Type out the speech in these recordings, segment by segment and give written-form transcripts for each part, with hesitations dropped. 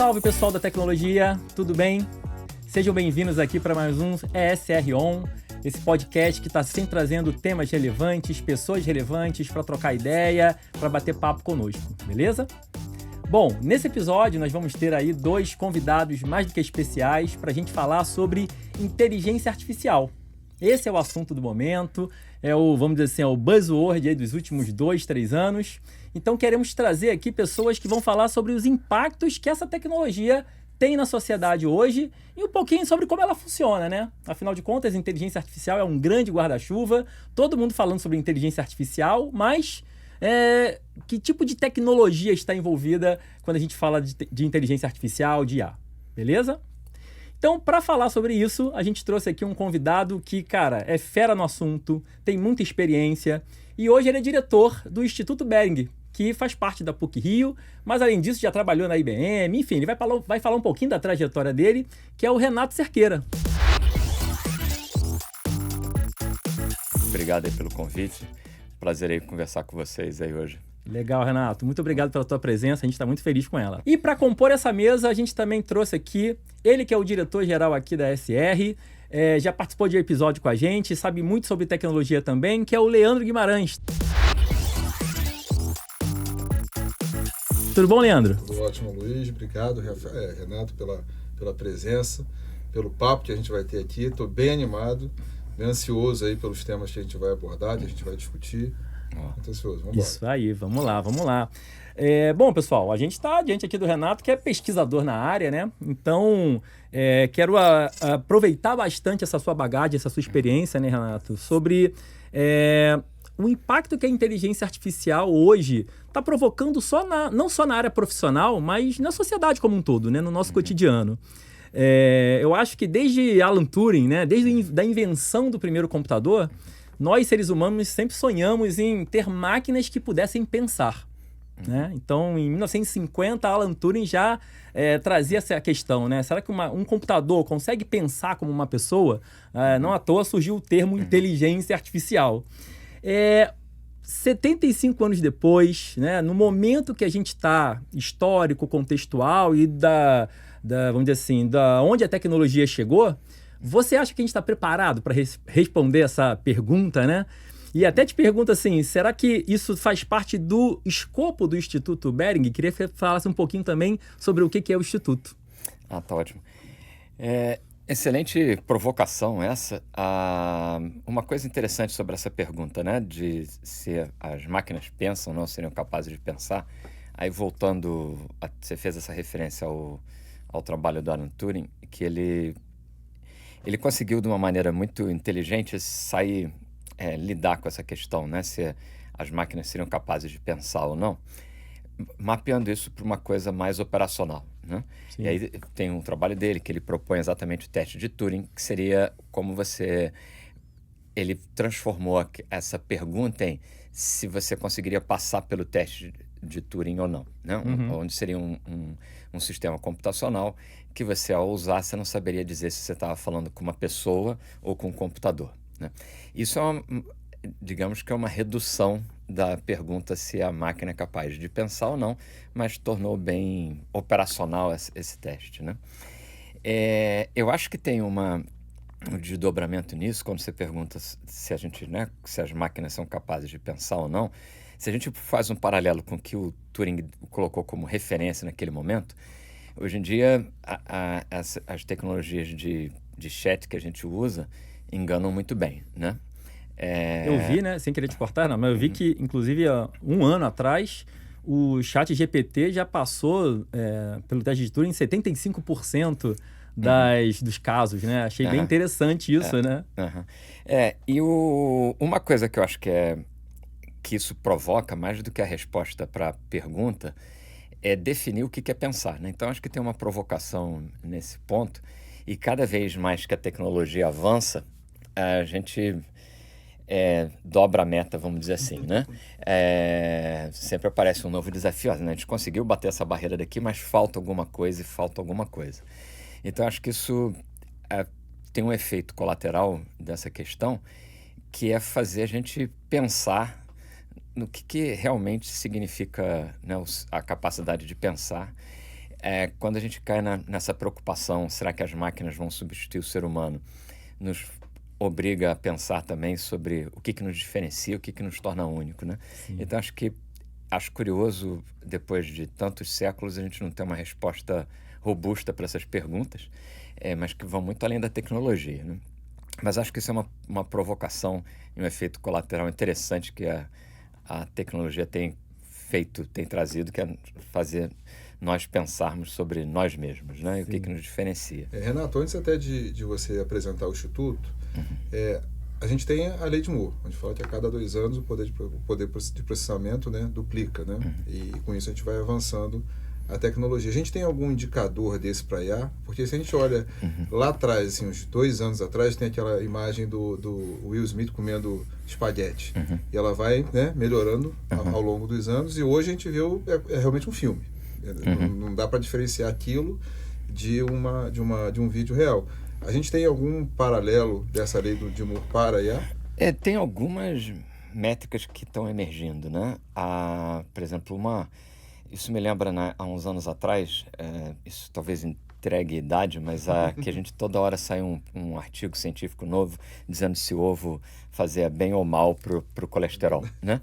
Salve pessoal da tecnologia, tudo bem? Sejam bem-vindos aqui para mais um ESR On, esse podcast que está sempre trazendo temas relevantes, pessoas relevantes para trocar ideia, para bater papo conosco, beleza? Bom, nesse episódio nós vamos ter aí dois convidados mais do que especiais para a gente falar sobre inteligência artificial. Esse é o assunto do momento, vamos dizer assim, é o buzzword aí dos últimos 2, 3 anos. Então queremos trazer aqui pessoas que vão falar sobre os impactos que essa tecnologia tem na sociedade hoje e um pouquinho sobre como ela funciona, né? Afinal de contas, a inteligência artificial é um grande guarda-chuva, todo mundo falando sobre inteligência artificial, mas que tipo de tecnologia está envolvida quando a gente fala de inteligência artificial, de IA, beleza? Então, para falar sobre isso, a gente trouxe aqui um convidado que, cara, é fera no assunto, tem muita experiência e hoje ele é diretor do Instituto Bering, que faz parte da PUC-Rio, mas além disso já trabalhou na IBM, enfim, ele vai falar um pouquinho da trajetória dele, que é o Renato Cerqueira. Obrigado aí pelo convite, prazer aí conversar com vocês aí hoje. Legal, Renato. Muito obrigado pela tua presença, a gente está muito feliz com ela. E para compor essa mesa, a gente também trouxe aqui ele que é o diretor-geral aqui da SR, já participou de episódio com a gente, sabe muito sobre tecnologia também, que é o Leandro Guimarães. Tudo bom, Leandro? Tudo ótimo, Luiz. Obrigado, Renato, pela presença, pelo papo que a gente vai ter aqui. Estou bem animado, bem ansioso aí pelos temas que a gente vai abordar, que a gente vai discutir. Muito ansioso, vamos embora. Isso aí, vamos lá. Bom, pessoal, a gente está diante aqui do Renato, que é pesquisador na área, né? Então, quero aproveitar bastante essa sua bagagem, essa sua experiência, né, Renato, sobre o impacto que a inteligência artificial hoje está provocando não só na área profissional, mas na sociedade como um todo, né, no nosso cotidiano. Eu acho que desde Alan Turing, né, desde a invenção do primeiro computador, nós, seres humanos, sempre sonhamos em ter máquinas que pudessem pensar, né? Então, em 1950, Alan Turing já trazia essa questão, né? Será que um computador consegue pensar como uma pessoa? Não à toa surgiu o termo inteligência artificial. 75 anos depois, né, no momento que a gente está histórico, contextual e vamos dizer assim, da onde a tecnologia chegou, você acha que a gente está preparado para responder essa pergunta, né? E até te pergunto assim, será que isso faz parte do escopo do Instituto Bering? Queria que você falasse um pouquinho também sobre o que é o Instituto. Tá ótimo. Excelente provocação essa. Uma coisa interessante sobre essa pergunta, né? De se as máquinas pensam ou não seriam capazes de pensar. Aí voltando, você fez essa referência ao trabalho do Alan Turing, que ele conseguiu de uma maneira muito inteligente lidar com essa questão, né? Se as máquinas seriam capazes de pensar ou não, mapeando isso para uma coisa mais operacional, né? E aí tem um trabalho dele que ele propõe exatamente o teste de Turing, que seria como ele transformou essa pergunta em se você conseguiria passar pelo teste de Turing ou não, né? Onde seria um sistema computacional que você, ao usar, você não saberia dizer se você estava falando com uma pessoa ou com um computador, né? Isso digamos que é uma redução da pergunta se a máquina é capaz de pensar ou não, mas tornou bem operacional esse teste, né? Eu acho que tem um desdobramento nisso, quando você pergunta se as máquinas são capazes de pensar ou não. Se a gente faz um paralelo com o que o Turing colocou como referência naquele momento, hoje em dia as tecnologias de chat que a gente usa enganam muito bem, né? Eu vi, né, sem querer te cortar, não, mas eu vi que, inclusive, há um ano atrás, o ChatGPT já passou pelo teste de Turing em 75% dos casos, né? Achei bem interessante isso, né? E uma coisa que eu acho que isso provoca, mais do que a resposta para a pergunta, é definir o que é pensar, né? Então, acho que tem uma provocação nesse ponto, e cada vez mais que a tecnologia avança, a gente dobra a meta, vamos dizer assim, né? Sempre aparece um novo desafio, né? A gente conseguiu bater essa barreira daqui, mas falta alguma coisa. Então, acho que isso tem um efeito colateral dessa questão, que é fazer a gente pensar no que realmente significa, né, a capacidade de pensar quando a gente cai nessa preocupação, será que as máquinas vão substituir o ser humano, nos obriga a pensar também sobre o que nos diferencia, o que nos torna único, né? Sim. Então, acho curioso, depois de tantos séculos, a gente não ter uma resposta robusta para essas perguntas, mas que vão muito além da tecnologia, né? Mas acho que isso é uma provocação e um efeito colateral interessante que a tecnologia tem trazido, que é fazer nós pensarmos sobre nós mesmos, né? E o que nos diferencia. Renato, antes até de você apresentar o Instituto, a gente tem a lei de Moore, onde fala que a cada 2 anos o poder de processamento, né, duplica, né? E com isso a gente vai avançando a tecnologia. A gente tem algum indicador desse para IA? Porque se a gente olha lá atrás, assim, uns 2 anos atrás, tem aquela imagem do Will Smith comendo espaguete. E ela vai, né, melhorando ao longo dos anos, e hoje a gente vê é realmente um filme. Não dá para diferenciar aquilo de um vídeo real. A gente tem algum paralelo dessa lei de Moore para a IA? Tem algumas métricas que estão emergindo, né? Por exemplo, isso me lembra, né, há uns anos atrás, isso talvez entregue idade, mas que a gente toda hora sai um artigo científico novo dizendo se o ovo fazia bem ou mal pro colesterol, né?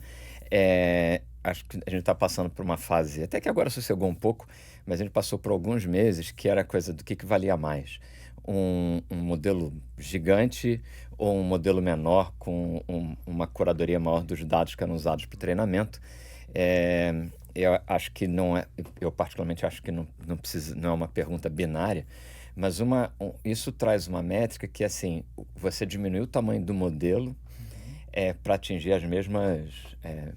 Acho que a gente está passando por uma fase, até que agora sossegou um pouco, mas a gente passou por alguns meses que era coisa do que valia mais. Um modelo gigante ou um modelo menor com uma curadoria maior dos dados que eram usados para o treinamento. Eu acho que eu particularmente acho que não é uma pergunta binária, mas isso traz uma métrica que, assim, você diminui o tamanho do modelo para atingir as mesmas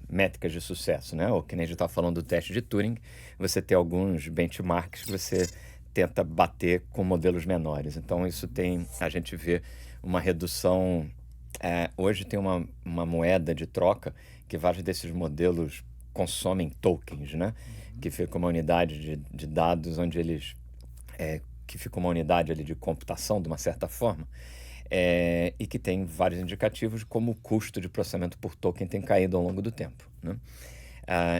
métricas de sucesso, né? Ou que nem a gente estava falando do teste de Turing, você tem alguns benchmarks que você tenta bater com modelos menores. Então, a gente vê uma redução. Hoje tem uma moeda de troca que vários desses modelos consomem tokens, né? Que fica uma unidade de dados onde eles... que fica uma unidade ali de computação, de uma certa forma, e que tem vários indicativos de como o custo de processamento por token tem caído ao longo do tempo, né?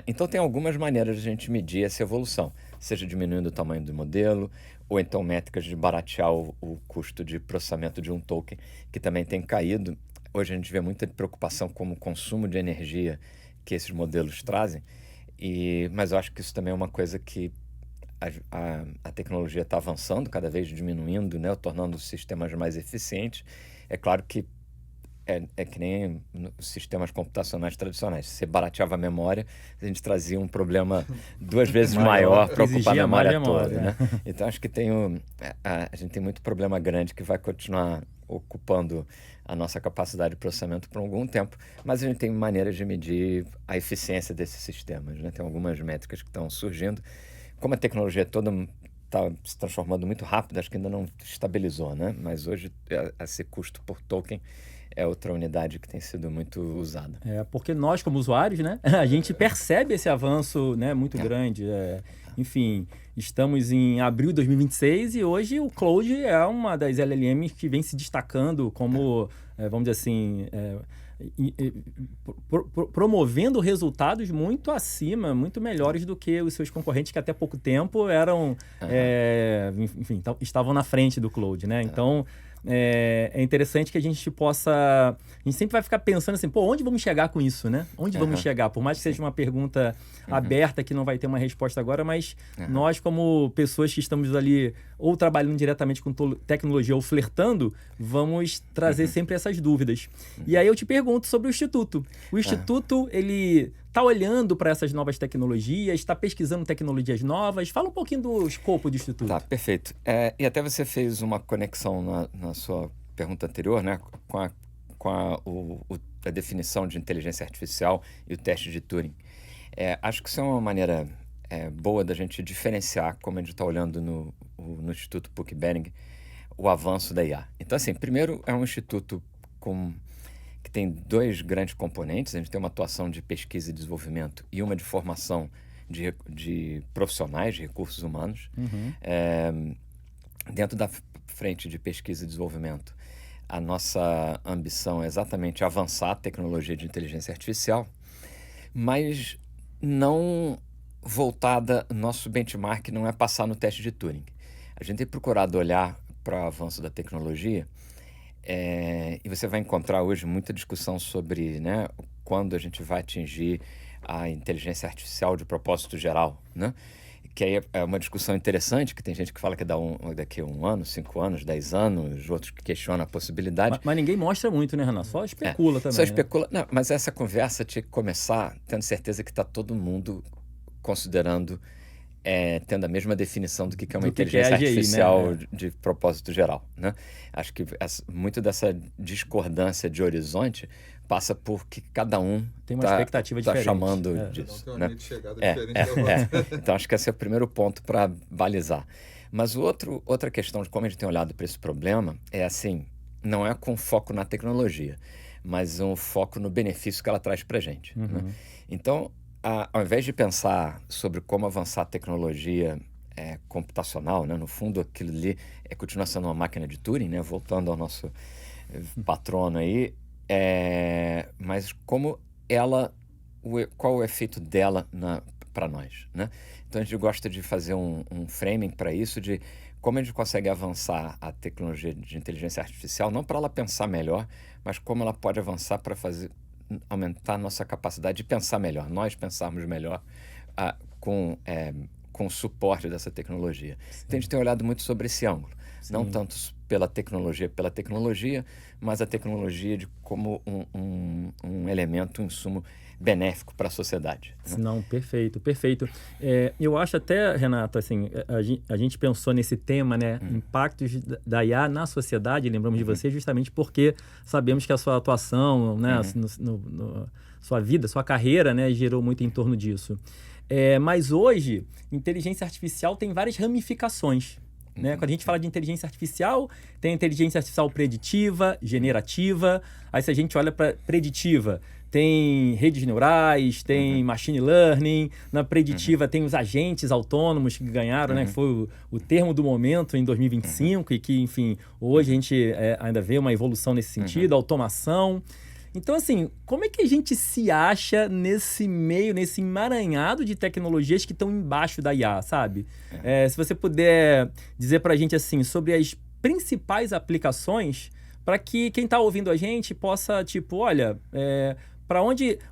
Então, tem algumas maneiras de a gente medir essa evolução, seja diminuindo o tamanho do modelo, ou então métricas de baratear o custo de processamento de um token, que também tem caído. Hoje a gente vê muita preocupação com o consumo de energia que esses modelos trazem, mas eu acho que isso também é uma coisa que a tecnologia está avançando, cada vez diminuindo, né, tornando os sistemas mais eficientes. É claro que é que nem os sistemas computacionais tradicionais. Se você barateava a memória, a gente trazia um problema 2 vezes maior para ocupar a memória toda, né? Então, acho que a gente tem muito problema grande que vai continuar ocupando a nossa capacidade de processamento por algum tempo, mas a gente tem maneiras de medir a eficiência desses sistemas, né? Tem algumas métricas que estão surgindo. Como a tecnologia toda está se transformando muito rápido, acho que ainda não estabilizou, né? Mas hoje esse custo por token é outra unidade que tem sido muito usada. Porque nós, como usuários, né, a gente percebe esse avanço, né, muito grande. Enfim, estamos em abril de 2026 e hoje o Claude é uma das LLMs que vem se destacando como, vamos dizer assim, promovendo resultados muito acima, muito melhores do que os seus concorrentes que até pouco tempo eram, enfim, estavam na frente do Claude, né? Então, é interessante que a gente possa... A gente sempre vai ficar pensando assim, onde vamos chegar com isso, né? Onde vamos chegar? Por mais que seja uma pergunta aberta, que não vai ter uma resposta agora, mas nós, como pessoas que estamos ali ou trabalhando diretamente com tecnologia ou flertando, vamos trazer sempre essas dúvidas. E aí eu te pergunto sobre o Instituto. O Instituto, ele está olhando para essas novas tecnologias, está pesquisando tecnologias novas. Fala um pouquinho do escopo do Instituto. Tá, perfeito. E até você fez uma conexão na sua pergunta anterior, né, com a definição de inteligência artificial e o teste de Turing. Acho que isso é uma maneira boa da gente diferenciar, como a gente está olhando no Instituto PUC-Bering, o avanço da IA. Então, assim, primeiro é um instituto que tem 2 grandes componentes. A gente tem uma atuação de pesquisa e desenvolvimento e uma de formação de profissionais de recursos humanos. Dentro da frente de pesquisa e desenvolvimento, a nossa ambição é exatamente avançar a tecnologia de inteligência artificial, mas não voltada, nosso benchmark não é passar no teste de Turing. A gente tem procurado olhar para o avanço da tecnologia e você vai encontrar hoje muita discussão sobre, né, quando a gente vai atingir a inteligência artificial de propósito geral, né? Que aí é uma discussão interessante, que tem gente que fala que daqui a 1 ano, 5 anos, 10 anos, outros que questionam a possibilidade. Mas ninguém mostra muito, né, Renato? Só especula também. Só especula. Não, mas essa conversa tinha que começar tendo certeza que está todo mundo considerando, tendo a mesma definição do que é uma inteligência artificial, né? de propósito geral, né? Acho que muito dessa discordância de horizonte passa por que cada um tem uma expectativa diferente. Chamando disso. Tem uma linha de chegada diferente da outra. Então, acho que esse é o primeiro ponto para balizar. Mas outra questão de como a gente tem olhado para esse problema é assim, não é com foco na tecnologia, mas um foco no benefício que ela traz para a gente. Né? Então, ao invés de pensar sobre como avançar a tecnologia computacional, né? No fundo, aquilo ali continua sendo uma máquina de Turing, né? Voltando ao nosso patrono aí, mas como qual o efeito dela para nós, né? Então a gente gosta de fazer um framing para isso, de como a gente consegue avançar a tecnologia de inteligência artificial, não para ela pensar melhor, mas como ela pode avançar para aumentar a nossa capacidade de pensar melhor, nós pensarmos melhor com o suporte dessa tecnologia. Sim. Então a gente tem olhado muito sobre esse ângulo, sim, não tanto pela tecnologia, mas a tecnologia como um elemento, um insumo benéfico para a sociedade. Né? Não, perfeito. Eu acho até, Renato, assim, a gente pensou nesse tema, né, impactos da IA na sociedade, lembramos de você justamente porque sabemos que a sua atuação, né, sua vida, sua carreira, né, gerou muito em torno disso. Mas hoje, inteligência artificial tem várias ramificações. Né? Quando a gente fala de inteligência artificial, tem a inteligência artificial preditiva, generativa. Aí se a gente olha para preditiva, tem redes neurais, tem machine learning. Na preditiva tem os agentes autônomos que ganharam, né? Que foi o termo do momento em 2025 e que, enfim, hoje a gente ainda vê uma evolução nesse sentido, automação. Então, assim, como é que a gente se acha nesse meio, nesse emaranhado de tecnologias que estão embaixo da IA, sabe? Se você puder dizer pra gente, assim, sobre as principais aplicações para que quem está ouvindo a gente possa, tipo, olha,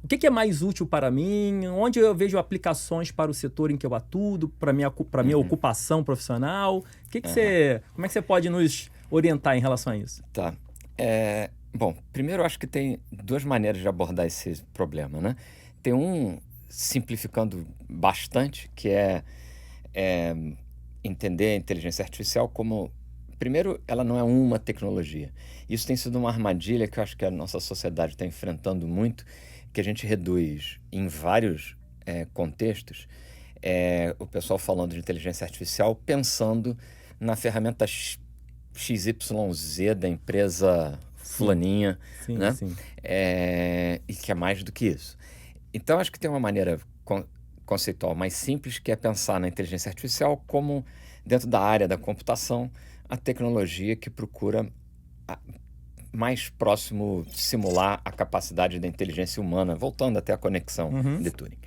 o que é mais útil para mim, onde eu vejo aplicações para o setor em que eu atuo, para minha ocupação profissional. Como é que você pode nos orientar em relação a isso? Tá. Bom, primeiro eu acho que tem 2 maneiras de abordar esse problema, né? Tem simplificando bastante, que é entender a inteligência artificial como... Primeiro, ela não é uma tecnologia. Isso tem sido uma armadilha que eu acho que a nossa sociedade está enfrentando muito, que a gente reduz em vários contextos o pessoal falando de inteligência artificial pensando na ferramenta XYZ da empresa fulaninha, sim, né? Sim. E que é mais do que isso. Então, acho que tem uma maneira conceitual mais simples, que é pensar na inteligência artificial como, dentro da área da computação, a tecnologia que procura mais próximo simular a capacidade da inteligência humana, voltando até a conexão de Turing.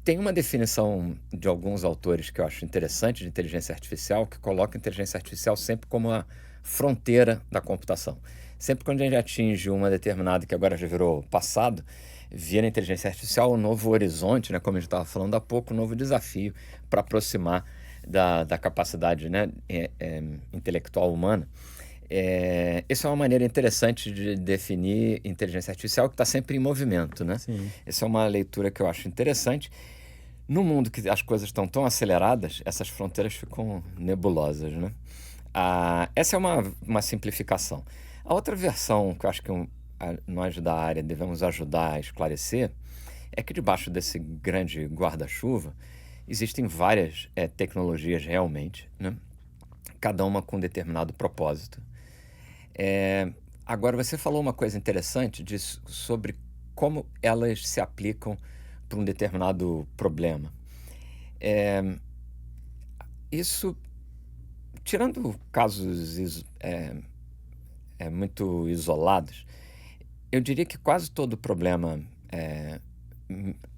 Tem uma definição de alguns autores que eu acho interessante de inteligência artificial, que coloca a inteligência artificial sempre como a fronteira da computação. Sempre quando a gente atinge uma determinada, que agora já virou passado, vira a inteligência artificial um novo horizonte, né, como a gente estava falando há pouco, um novo desafio para aproximar da capacidade, né, intelectual humana. Essa é uma maneira interessante de definir inteligência artificial, que está sempre em movimento, né? Sim. Essa é uma leitura que eu acho interessante. No mundo que as coisas estão tão aceleradas, essas fronteiras ficam nebulosas, né? Essa é uma simplificação. A outra versão que eu acho que nós da área devemos ajudar a esclarecer é que debaixo desse grande guarda-chuva existem várias tecnologias realmente, né? Cada uma com um determinado propósito. Agora, você falou uma coisa interessante sobre como elas se aplicam para um determinado problema. Isso, tirando casos muito isolados, eu diria que quase todo problema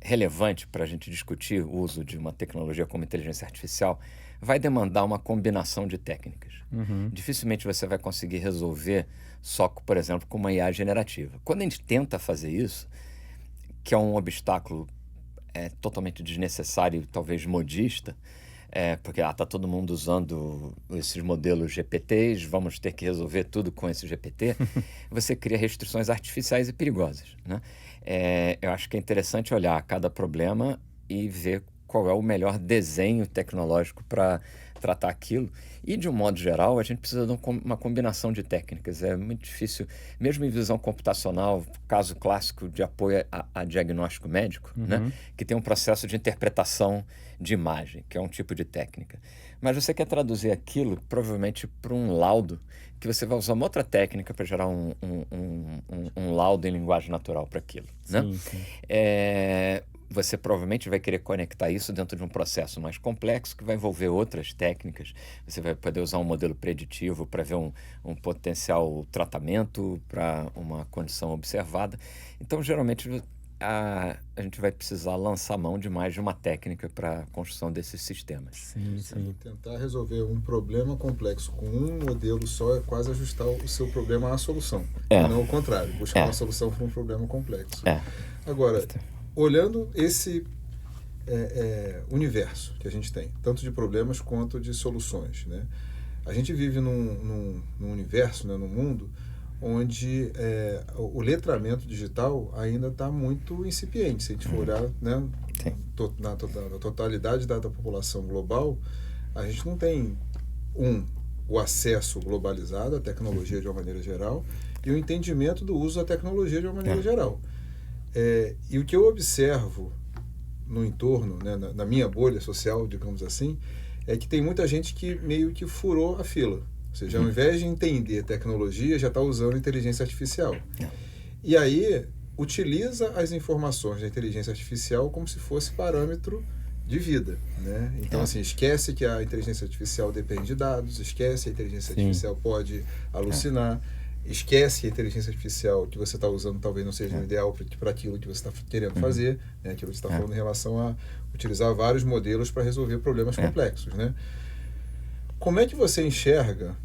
relevante para a gente discutir o uso de uma tecnologia como inteligência artificial vai demandar uma combinação de técnicas. Dificilmente você vai conseguir resolver só, por exemplo, com uma IA generativa. Quando a gente tenta fazer isso, que é um obstáculo totalmente desnecessário e talvez modista, porque está todo mundo usando esses modelos GPTs, vamos ter que resolver tudo com esse GPT, você cria restrições artificiais e perigosas, né? Eu acho que é interessante olhar cada problema e ver qual é o melhor desenho tecnológico para tratar aquilo. E, de um modo geral, a gente precisa de uma combinação de técnicas. É muito difícil, mesmo em visão computacional, caso clássico de apoio a diagnóstico médico, né? Que tem um processo de interpretação de imagem, que é um tipo de técnica. Mas você quer traduzir aquilo, provavelmente, para um laudo, que você vai usar uma outra técnica para gerar um laudo em linguagem natural para aquilo, né? Sim. Você provavelmente vai querer conectar isso dentro de um processo mais complexo que vai envolver outras técnicas. Você vai poder usar um modelo preditivo para ver um potencial tratamento para uma condição observada. Então, geralmente, a gente vai precisar lançar mão de mais de uma técnica para a construção desses sistemas. Sim. Tentar resolver um problema complexo com um modelo só é quase ajustar o seu problema à solução. E não o contrário, buscar uma solução para um problema complexo. Agora, olhando esse universo que a gente tem, tanto de problemas quanto de soluções, né? A gente vive num universo, né, num mundo onde o letramento digital ainda está muito incipiente. Se a gente for olhar, né, na totalidade da população global, a gente não tem o acesso globalizado à tecnologia de uma maneira geral e o entendimento do uso da tecnologia de uma maneira geral. E o que eu observo no entorno, né, na minha bolha social, digamos assim, é que tem muita gente que meio que furou a fila. Ou seja, ao invés de entender tecnologia, já está usando inteligência artificial. E aí, utiliza as informações da inteligência artificial como se fosse parâmetro de vida, né? Então, assim, esquece que a inteligência artificial depende de dados, esquece que a inteligência artificial pode alucinar, esquece que a inteligência artificial que você está usando talvez não seja o ideal para aquilo que você está querendo fazer, né? Aquilo que você está falando em relação a utilizar vários modelos para resolver problemas complexos, né? Como é que você enxerga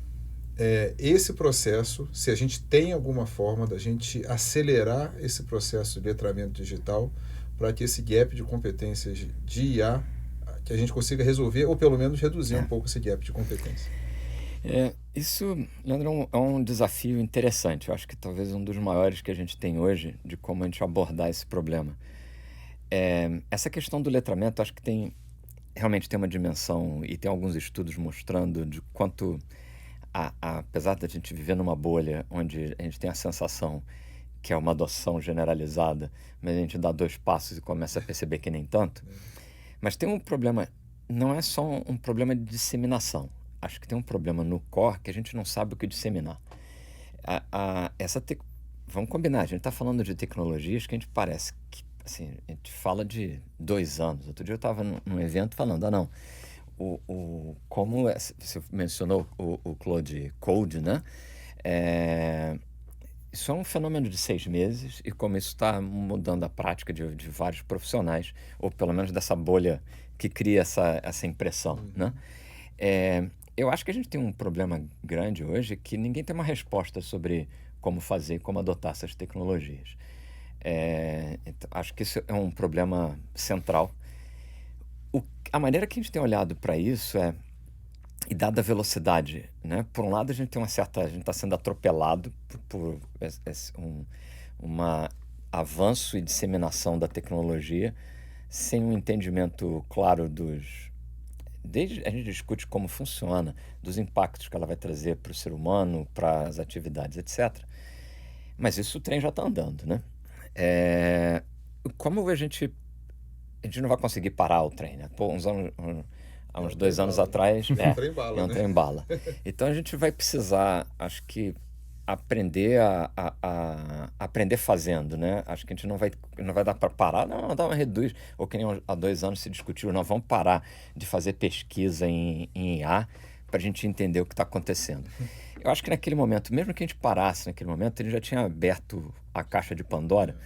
esse processo, se a gente tem alguma forma da gente acelerar esse processo de letramento digital para que esse gap de competências de IA, que a gente consiga resolver ou pelo menos reduzir um pouco esse gap de competência? Isso, Leandro, é um desafio interessante. Eu acho que talvez um dos maiores que a gente tem hoje de como a gente abordar esse problema. Essa questão do letramento, acho que realmente tem uma dimensão e tem alguns estudos mostrando de quanto, apesar da gente viver numa bolha onde a gente tem a sensação que é uma adoção generalizada, mas a gente dá 2 passos e começa a perceber que nem tanto. Mas tem um problema, não é só um problema de disseminação. Acho que tem um problema no core que a gente não sabe o que disseminar. Vamos combinar, a gente está falando de tecnologias que a gente parece que, assim, a gente fala de 2 anos. Outro dia eu estava num evento falando, como você mencionou o Claude Code, né? Isso é um fenômeno de 6 meses e como isso está mudando a prática de vários profissionais, ou pelo menos dessa bolha que cria essa impressão, né? Eu acho que a gente tem um problema grande hoje que ninguém tem uma resposta sobre como fazer, como adotar essas tecnologias. Então, acho que isso é um problema central. A maneira que a gente tem olhado para isso e dada a velocidade, né? Por um lado, a gente tem a gente está sendo atropelado por avanço e disseminação da tecnologia sem um entendimento claro a gente discute como funciona, dos impactos que ela vai trazer para o ser humano, para as atividades, etc. Mas o trem já está andando, né? Como a gente não vai conseguir parar o trem, né? Há uns 2 anos atrás, É um trem-bala. Então a gente vai precisar, acho que, aprender aprender fazendo, né? Acho que a gente não vai dar para parar, não dá uma reduz, ou que nem há 2 anos se discutiu, nós vamos parar de fazer pesquisa em IA para a gente entender o que está acontecendo. Eu acho que naquele momento, mesmo que a gente parasse naquele momento, ele já tinha aberto a caixa de Pandora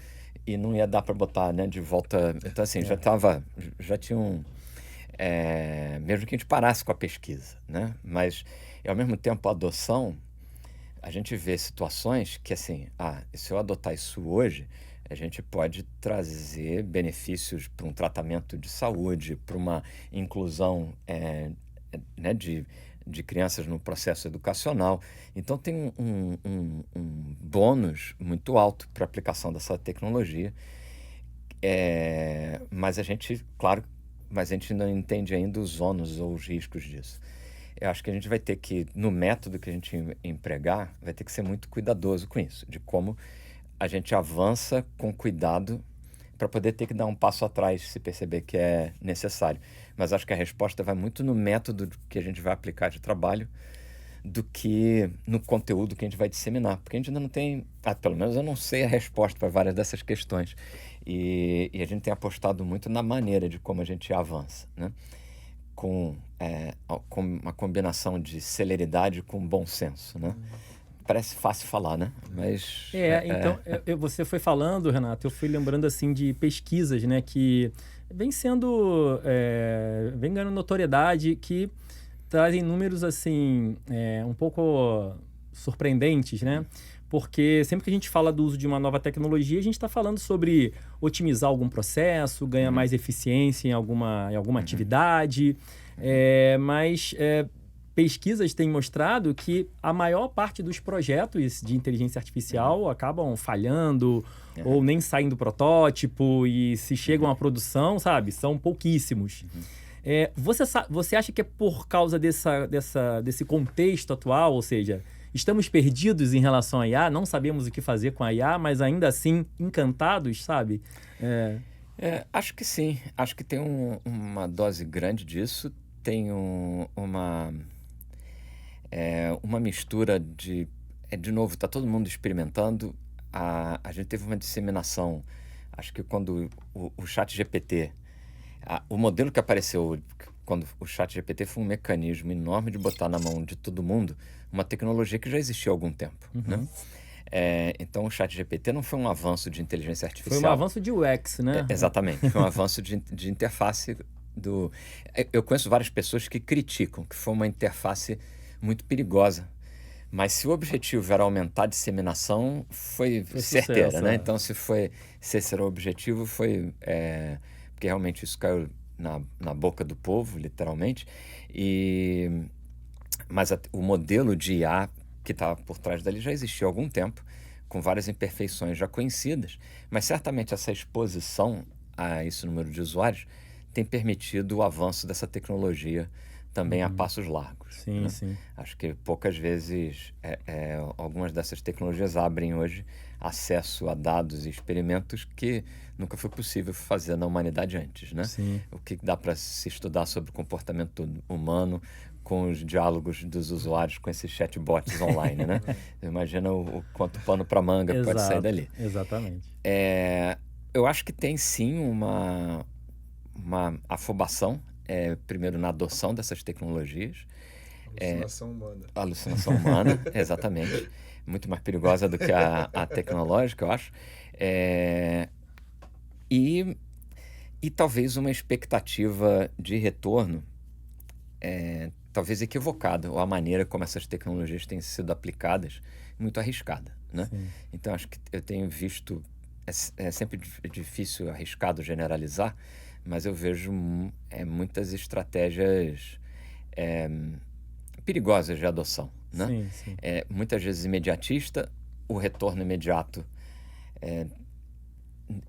e não ia dar para botar, né, de volta. Então, assim, já tinha mesmo que a gente parasse com a pesquisa, né? Mas, ao mesmo tempo, a adoção, a gente vê situações que, assim, se eu adotar isso hoje, a gente pode trazer benefícios para um tratamento de saúde, para uma inclusão né, de crianças no processo educacional. Então, tem um bônus muito alto para a aplicação dessa tecnologia. Mas a gente, claro, mas a gente não entende ainda os ônus ou os riscos disso. Eu acho que a gente vai ter que, no método que a gente empregar, vai ter que ser muito cuidadoso com isso, de como a gente avança com cuidado para poder ter que dar um passo atrás se perceber que é necessário. Mas acho que a resposta vai muito no método que a gente vai aplicar de trabalho do que no conteúdo que a gente vai disseminar. Porque a gente ainda não tem, pelo menos eu não sei a resposta para várias dessas questões. E a gente tem apostado muito na maneira de como a gente avança, né? Com uma combinação de celeridade com bom senso, né? Parece fácil falar, né? Mas... Então, você foi falando, Renato, eu fui lembrando, assim, de pesquisas, né? Que vem ganhando notoriedade, que trazem números, assim, um pouco surpreendentes, né? Porque sempre que a gente fala do uso de uma nova tecnologia, a gente está falando sobre otimizar algum processo, ganhar mais eficiência em alguma atividade, mas pesquisas têm mostrado que a maior parte dos projetos de inteligência artificial acabam falhando ou nem saindo do protótipo, e se chegam à produção, sabe, são pouquíssimos. Você acha que é por causa desse contexto atual, ou seja, estamos perdidos em relação à IA, não sabemos o que fazer com a IA, mas ainda assim encantados, sabe? Acho que sim. Acho que tem uma dose grande disso. Tem uma mistura de novo, está todo mundo experimentando. A gente teve uma disseminação, acho que quando o ChatGPT, o modelo que apareceu quando o ChatGPT foi um mecanismo enorme de botar na mão de todo mundo uma tecnologia que já existia há algum tempo, né? Então, o ChatGPT não foi um avanço de inteligência artificial. Foi um avanço de UX, né? Exatamente. Foi um avanço de interface do... Eu conheço várias pessoas que criticam que foi uma interface muito perigosa. Mas se o objetivo era aumentar a disseminação, foi certeira, sucesso, né? Então, se esse era o objetivo, foi... porque realmente isso caiu na boca do povo, literalmente. Mas o modelo de IA que está por trás dali já existia há algum tempo, com várias imperfeições já conhecidas, mas certamente essa exposição a esse número de usuários tem permitido o avanço dessa tecnologia também a passos largos. Sim, né? sim. Acho que poucas vezes algumas dessas tecnologias abrem hoje acesso a dados e experimentos que nunca foi possível fazer na humanidade antes, né? Sim. O que dá para se estudar sobre o comportamento humano com os diálogos dos usuários com esses chatbots online, né? Imagina o quanto pano para manga pode sair dali. Exatamente. Eu acho que tem sim uma afobação, primeiro na adoção dessas tecnologias. Alucinação humana. Alucinação humana, exatamente. Muito mais perigosa do que a tecnológica, eu acho. E talvez uma expectativa de retorno talvez equivocada, ou a maneira como essas tecnologias têm sido aplicadas muito arriscada, né? Sim. Então, acho que eu tenho visto... É sempre difícil, arriscado generalizar, mas eu vejo muitas estratégias perigosas de adoção, né? Sim, sim. Muitas vezes imediatista, o retorno imediato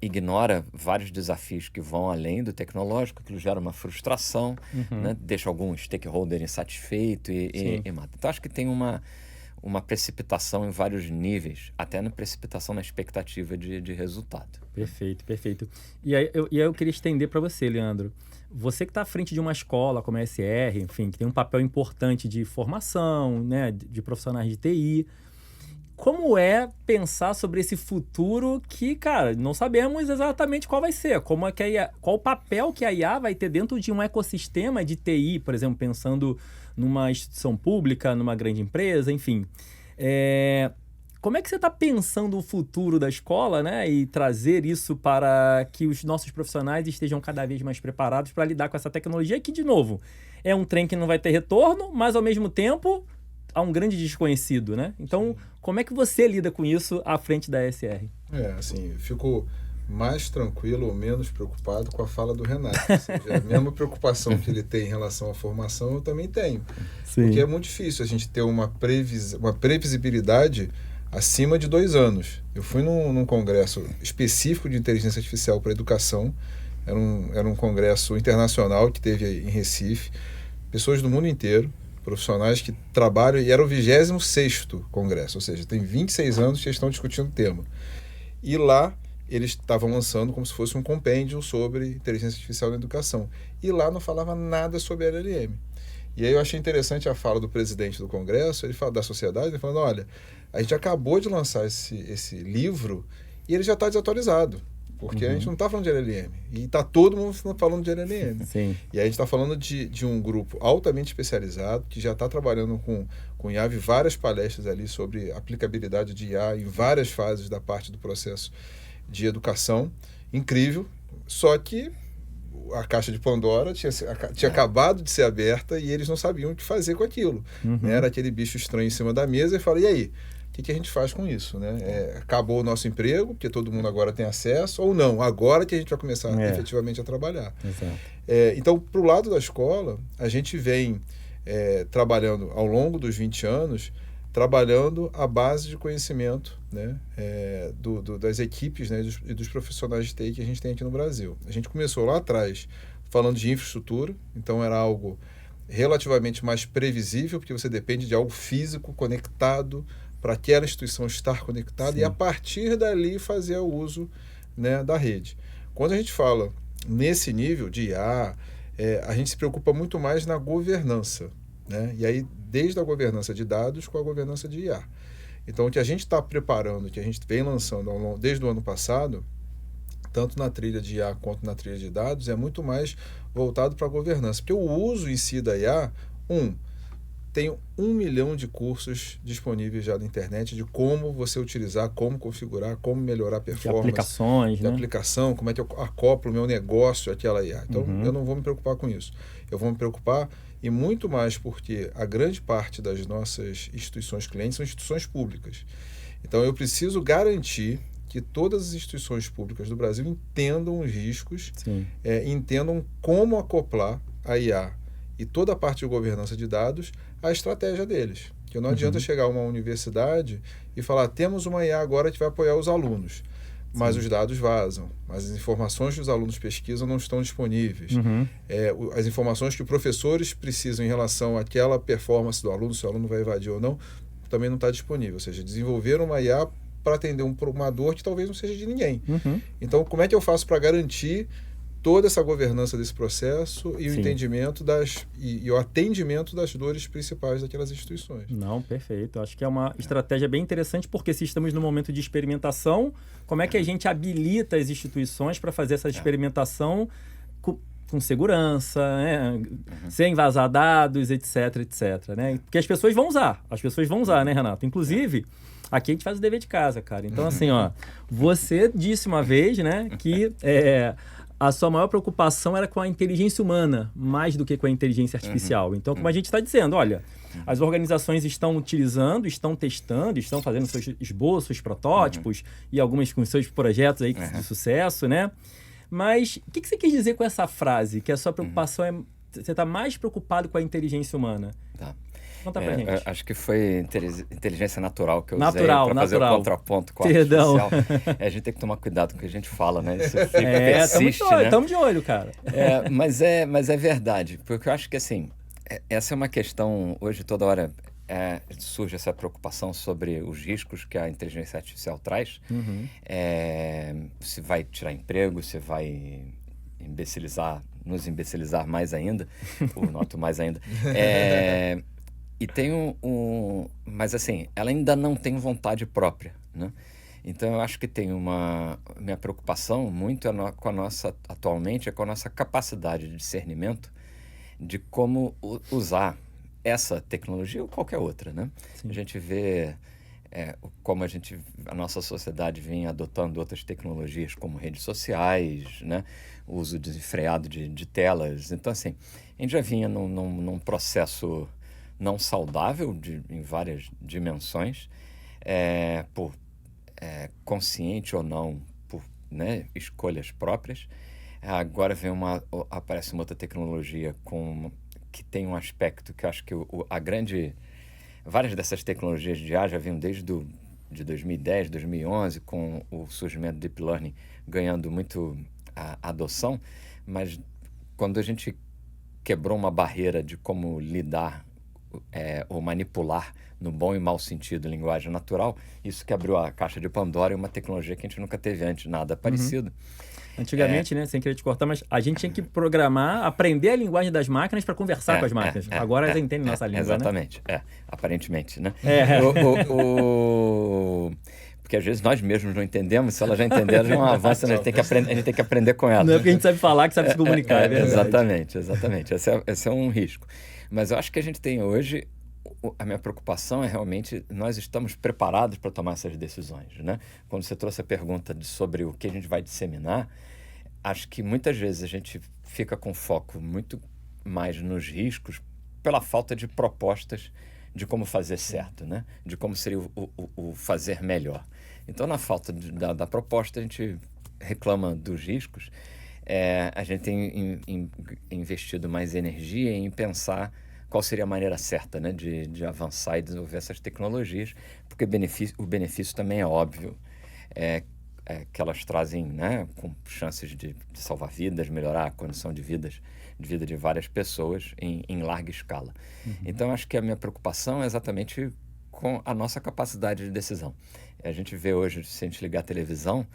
ignora vários desafios que vão além do tecnológico, aquilo gera uma frustração, né? Deixa algum stakeholder insatisfeito e mata. Então, acho que tem uma precipitação em vários níveis, até na precipitação na expectativa de resultado. Perfeito, perfeito. E aí eu queria estender para você, Leandro. Você que está à frente de uma escola como a SR, enfim, que tem um papel importante de formação, né, de profissionais de TI. Como é pensar sobre esse futuro que, cara, não sabemos exatamente qual vai ser? Qual o papel que a IA vai ter dentro de um ecossistema de TI, por exemplo, pensando numa instituição pública, numa grande empresa, enfim. Como é que você está pensando o futuro da escola, né? E trazer isso para que os nossos profissionais estejam cada vez mais preparados para lidar com essa tecnologia que, de novo, é um trem que não vai ter retorno, mas, ao mesmo tempo, há um grande desconhecido, né? Então, como é que você lida com isso à frente da ESR? Assim, eu fico mais tranquilo ou menos preocupado com a fala do Renato. Ou seja, a mesma preocupação que ele tem em relação à formação, eu também tenho. Sim. Porque é muito difícil a gente ter uma previsibilidade acima de 2 anos. Eu fui num congresso específico de inteligência artificial para educação. Era um congresso internacional que teve em Recife. Pessoas do mundo inteiro, profissionais que trabalham, e era o 26º congresso, ou seja, tem 26 anos que eles estão discutindo o tema. E lá eles estavam lançando como se fosse um compêndio sobre inteligência artificial na educação. E lá não falava nada sobre LLM. E aí eu achei interessante a fala do presidente do congresso, ele fala da sociedade, ele falando, olha, a gente acabou de lançar esse livro e ele já está desatualizado, porque a gente não está falando de LLM. E está todo mundo falando de LLM. Sim. E aí a gente está falando de um grupo altamente especializado, que já está trabalhando com IA, vi várias palestras ali sobre aplicabilidade de IA em várias fases da parte do processo de educação. Incrível. Só que a caixa de Pandora tinha acabado de ser aberta e eles não sabiam o que fazer com aquilo. Era aquele bicho estranho em cima da mesa e fala, e aí? O que a gente faz com isso? Né? Acabou o nosso emprego, porque todo mundo agora tem acesso, ou não? Agora que a gente vai começar efetivamente a trabalhar. Exato. Então, para o lado da escola, a gente vem trabalhando ao longo dos 20 anos, trabalhando a base de conhecimento, né, das equipes, né, e dos profissionais de TI que a gente tem aqui no Brasil. A gente começou lá atrás falando de infraestrutura, então era algo relativamente mais previsível, porque você depende de algo físico conectado para aquela instituição estar conectada. Sim. E a partir dali fazer o uso, né, da rede. Quando a gente fala nesse nível de IA, a gente se preocupa muito mais na governança, né? E aí, desde a governança de dados com a governança de IA. Então, o que a gente está preparando, que a gente vem lançando desde o ano passado, tanto na trilha de IA quanto na trilha de dados, é muito mais voltado para a governança. Porque o uso em si da IA, tem 1 milhão de cursos disponíveis já na internet de como você utilizar, como configurar, como melhorar a performance. De aplicações, de né? aplicação, como é que eu acoplo o meu negócio àquela IA. Então, eu não vou me preocupar com isso. Eu vou me preocupar e muito mais porque a grande parte das nossas instituições clientes são instituições públicas. Então, eu preciso garantir que todas as instituições públicas do Brasil entendam os riscos, entendam como acoplar a IA e toda a parte de governança de dados à estratégia deles. Que não adianta chegar a uma universidade e falar, temos uma IA agora que vai apoiar os alunos, mas os dados vazam, mas as informações que os alunos pesquisam não estão disponíveis. As informações que os professores precisam em relação àquela performance do aluno, se o aluno vai evadir ou não, também não está disponível. Ou seja, desenvolver uma IA para atender uma dor que talvez não seja de ninguém. Então, como é que eu faço para garantir toda essa governança desse processo e o entendimento e o atendimento das dores principais daquelas instituições? Não, perfeito. Acho que é uma estratégia bem interessante, porque se estamos no momento de experimentação, como é que a gente habilita as instituições para fazer essa experimentação com segurança, né? Sem vazar dados, etc, etc, né? Porque as pessoas vão usar, né, Renato? Inclusive, aqui a gente faz o dever de casa, cara. Então, assim, você disse uma vez, né, que a sua maior preocupação era com a inteligência humana, mais do que com a inteligência artificial. Então, como a gente está dizendo, olha, as organizações estão utilizando, estão testando, estão fazendo seus esboços, protótipos e algumas com seus projetos aí de sucesso, né? Mas o que você quis dizer com essa frase? Que a sua preocupação é... Você está mais preocupado com a inteligência humana? Tá. Conta pra gente. Acho que foi inteligência natural que eu usei para fazer o contraponto com a Perdão. artificial. A gente tem que tomar cuidado com o que a gente fala, né? Isso persiste, né? Estamos de olho, cara. Mas é verdade, porque eu acho que, assim, essa é uma questão, hoje toda hora surge essa preocupação sobre os riscos que a inteligência artificial traz. Se vai tirar emprego, se vai nos imbecilizar mais ainda, ou noto mais ainda. E tem mas assim, ela ainda não tem vontade própria, né? Então eu acho que tem minha preocupação muito atualmente é com a nossa capacidade de discernimento de como usar essa tecnologia ou qualquer outra, né? A gente vê como a nossa sociedade vem adotando outras tecnologias como redes sociais, né? O uso desenfreado de telas. Então, assim, a gente já vinha num processo não saudável em várias dimensões, por consciente ou não, por, né, escolhas próprias. Agora aparece uma outra tecnologia que tem um aspecto que eu acho que várias dessas tecnologias de IA já vinham desde de 2010, 2011, com o surgimento do Deep Learning ganhando muito a adoção, mas quando a gente quebrou uma barreira de como lidar ou manipular, no bom e mau sentido, linguagem natural, isso que abriu a caixa de Pandora e uma tecnologia que a gente nunca teve antes, nada parecido. Antigamente, né, sem querer te cortar, mas a gente tinha que programar, aprender a linguagem das máquinas para conversar com as máquinas. Agora elas entendem nossa língua, exatamente, né? Aparentemente, né? Porque às vezes nós mesmos não entendemos, se elas já entenderam, já é um avanço, né? A gente tem que aprender com elas. Não é porque a gente sabe falar que sabe se comunicar, é verdade. Exatamente. Esse é um risco. Mas eu acho que a gente tem hoje, a minha preocupação é realmente, nós estamos preparados para tomar essas decisões, né? Quando você trouxe a pergunta sobre o que a gente vai disseminar, acho que muitas vezes a gente fica com foco muito mais nos riscos pela falta de propostas de como fazer certo, né? De como seria o fazer melhor. Então, na falta da proposta, a gente reclama dos riscos. A gente tem investido mais energia em pensar qual seria a maneira certa, né, de avançar e desenvolver essas tecnologias, porque o benefício também é óbvio, que elas trazem, né, com chances de salvar vidas, melhorar a condição de vida de várias pessoas em larga escala. Então, acho que a minha preocupação é exatamente com a nossa capacidade de decisão. A gente vê hoje, se a gente ligar a televisão,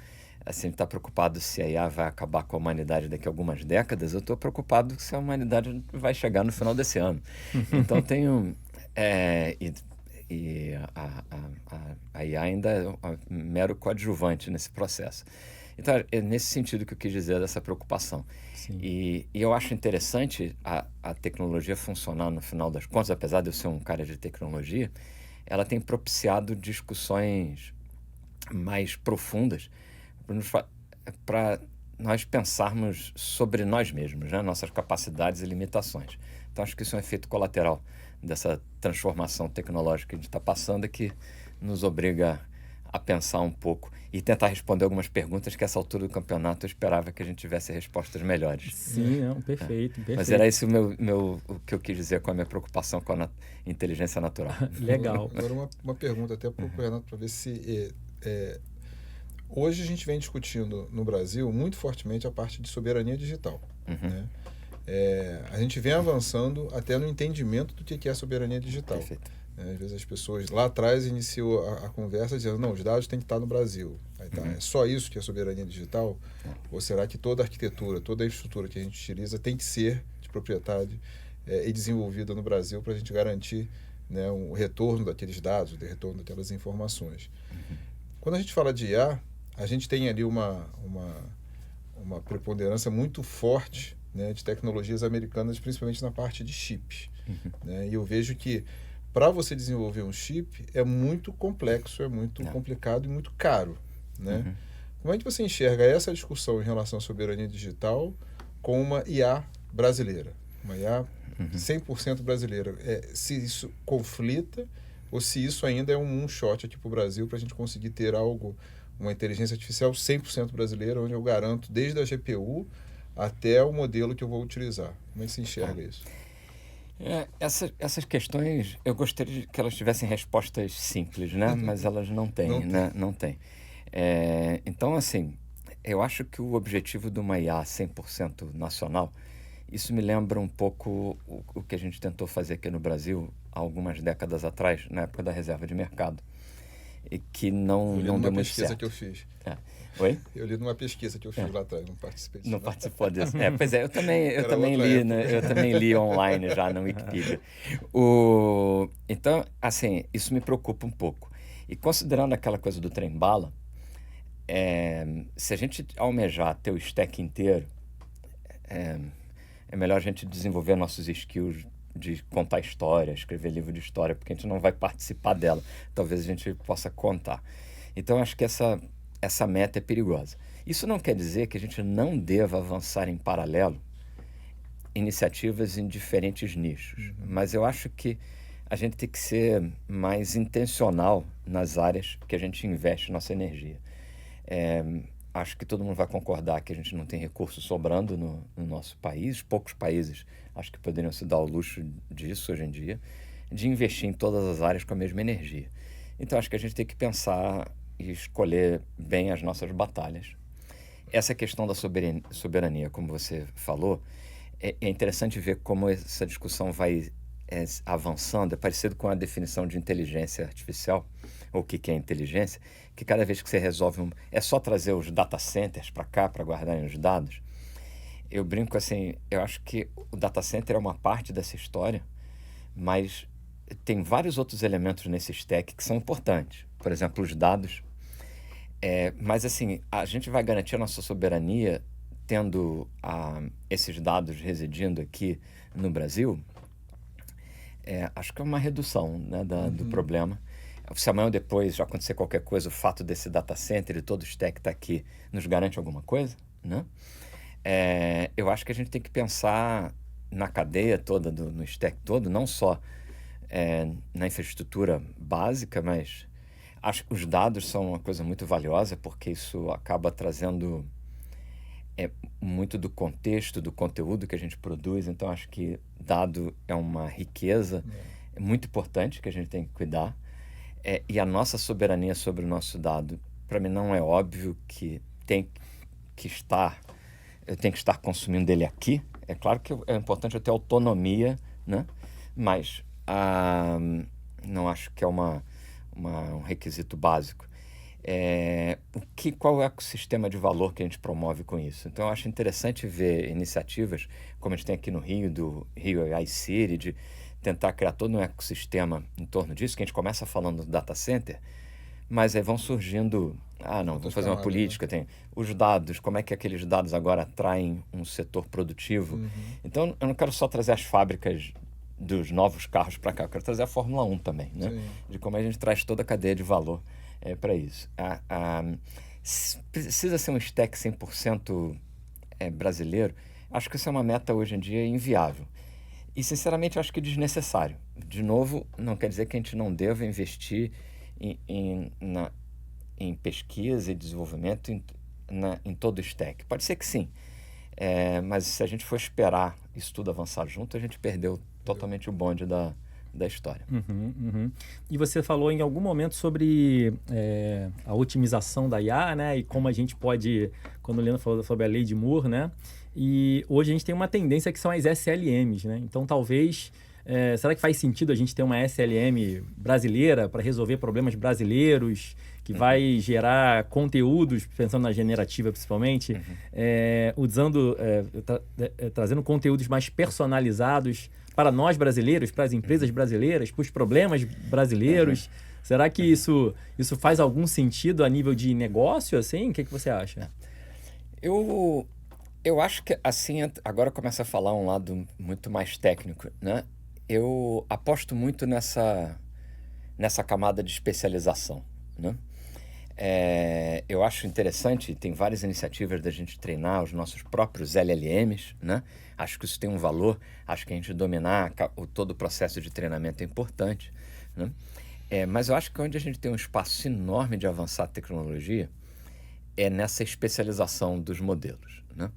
assim, a gente está preocupado se a IA vai acabar com a humanidade daqui a algumas décadas. Eu estou preocupado se a humanidade vai chegar no final desse ano. Então, tenho... a IA ainda é um mero coadjuvante nesse processo. Então, é nesse sentido que eu quis dizer dessa preocupação. E eu acho interessante a tecnologia funcionar no final das contas, apesar de eu ser um cara de tecnologia, ela tem propiciado discussões mais profundas para nós pensarmos sobre nós mesmos, né? Nossas capacidades e limitações. Então, acho que isso é um efeito colateral dessa transformação tecnológica que a gente está passando, que nos obriga a pensar um pouco e tentar responder algumas perguntas que, a essa altura do campeonato, eu esperava que a gente tivesse respostas melhores. Sim, não, perfeito. Mas era esse o que eu quis dizer com a minha preocupação com a inteligência natural. Legal. Agora uma pergunta até para o Renato, para ver se... hoje a gente vem discutindo no Brasil muito fortemente a parte de soberania digital, né? A gente vem avançando até no entendimento do que é soberania digital. Perfeito. Às vezes as pessoas lá atrás iniciou a conversa dizendo, não, os dados têm que estar no Brasil. Aí tá, é só isso que é soberania digital? Ou será que toda a arquitetura, toda a infraestrutura que a gente utiliza tem que ser de propriedade e desenvolvida no Brasil para a gente garantir, né, um retorno daqueles dados, o retorno daquelas informações? Quando a gente fala de IA, a gente tem ali uma preponderância muito forte, né, de tecnologias americanas, principalmente na parte de chips. Né? E eu vejo que para você desenvolver um chip é muito complexo, é muito complicado e muito caro. Né? Como é que você enxerga essa discussão em relação à soberania digital com uma IA brasileira? Uma IA 100% brasileira. Se isso conflita ou se isso ainda é um moonshot aqui para o Brasil para a gente conseguir ter uma inteligência artificial 100% brasileira, onde eu garanto desde a GPU até o modelo que eu vou utilizar. Como é que você enxerga isso? Essas questões, eu gostaria que elas tivessem respostas simples, né? Mas elas não têm, né? Não tem. Então, assim, eu acho que o objetivo de uma IA 100% nacional, isso me lembra um pouco o que a gente tentou fazer aqui no Brasil há algumas décadas atrás, na época da reserva de mercado, e que não deu muito certo. Numa pesquisa que eu fiz. Oi? Eu li numa pesquisa que eu fiz lá atrás, não participei disso. Não participou disso. Pois é, eu também li, né? Eu também li online já na Wikipedia. Então, assim, isso me preocupa um pouco. E considerando aquela coisa do trem-bala, se a gente almejar ter o stack inteiro, é melhor a gente desenvolver nossos skills de contar história, escrever livro de história, porque a gente não vai participar dela. Talvez a gente possa contar. Então, acho que essa meta é perigosa. Isso não quer dizer que a gente não deva avançar em paralelo iniciativas em diferentes nichos, mas eu acho que a gente tem que ser mais intencional nas áreas que a gente investe nossa energia. Acho que todo mundo vai concordar que a gente não tem recursos sobrando no nosso país. Poucos países acho que poderiam se dar ao luxo disso hoje em dia, de investir em todas as áreas com a mesma energia. Então, acho que a gente tem que pensar e escolher bem as nossas batalhas. Essa questão da soberania, como você falou, é interessante ver como essa discussão vai avançando. É parecido com a definição de inteligência artificial, ou o que é inteligência, que cada vez que você resolve é só trazer os data centers para cá para guardarem os dados. Eu brinco assim, eu acho que o data center é uma parte dessa história, mas tem vários outros elementos nesse stack que são importantes. Por exemplo, os dados. Mas assim, a gente vai garantir a nossa soberania tendo esses dados residindo aqui no Brasil. Acho que é uma redução, né, do problema. Se amanhã ou depois acontecer qualquer coisa, o fato desse data center e todo o stack estar aqui nos garante alguma coisa, né? Eu acho que a gente tem que pensar na cadeia toda, no stack todo, não só na infraestrutura básica, mas acho que os dados são uma coisa muito valiosa, porque isso acaba trazendo muito do contexto, do conteúdo que a gente produz. Então, acho que dado é uma riqueza muito importante que a gente tem que cuidar. E a nossa soberania sobre o nosso dado, para mim, não é óbvio que eu tenho que estar consumindo ele aqui. É claro que é importante eu ter autonomia, né? Mas não acho que é um requisito básico. Qual é o ecossistema de valor que a gente promove com isso? Então, eu acho interessante ver iniciativas, como a gente tem aqui no Rio, do Rio AI City, de tentar criar todo um ecossistema em torno disso, que a gente começa falando do data center, mas aí vão surgindo, vamos fazer uma política, tem os dados, como é que aqueles dados agora atraem um setor produtivo. Então, eu não quero só trazer as fábricas dos novos carros para cá, eu quero trazer a Fórmula 1 também, né? De como a gente traz toda a cadeia de valor para isso. Precisa ser um stack 100% brasileiro? Acho que isso é uma meta hoje em dia inviável. E, sinceramente, eu acho que desnecessário. De novo, não quer dizer que a gente não deva investir em pesquisa e desenvolvimento em todo o stack. Pode ser que sim, mas se a gente for esperar isso tudo avançar junto, a gente perdeu totalmente o bonde da história. E você falou em algum momento sobre a otimização da IA, né? E como a gente pode, quando o Leandro falou sobre a lei de Moore, né? E hoje a gente tem uma tendência que são as SLMs, né? Então, talvez, será que faz sentido a gente ter uma SLM brasileira para resolver problemas brasileiros, que vai gerar conteúdos, pensando na generativa principalmente, trazendo conteúdos mais personalizados para nós brasileiros, para as empresas brasileiras, para os problemas brasileiros? Será que isso faz algum sentido a nível de negócio, assim? O que você acha? Eu acho que, assim, agora começa a falar um lado muito mais técnico, né? Eu aposto muito nessa camada de especialização, né? Eu acho interessante, tem várias iniciativas da gente treinar os nossos próprios LLMs, né? Acho que isso tem um valor, acho que a gente dominar todo o processo de treinamento é importante, né? Mas eu acho que onde a gente tem um espaço enorme de avançar a tecnologia é nessa especialização dos modelos, né?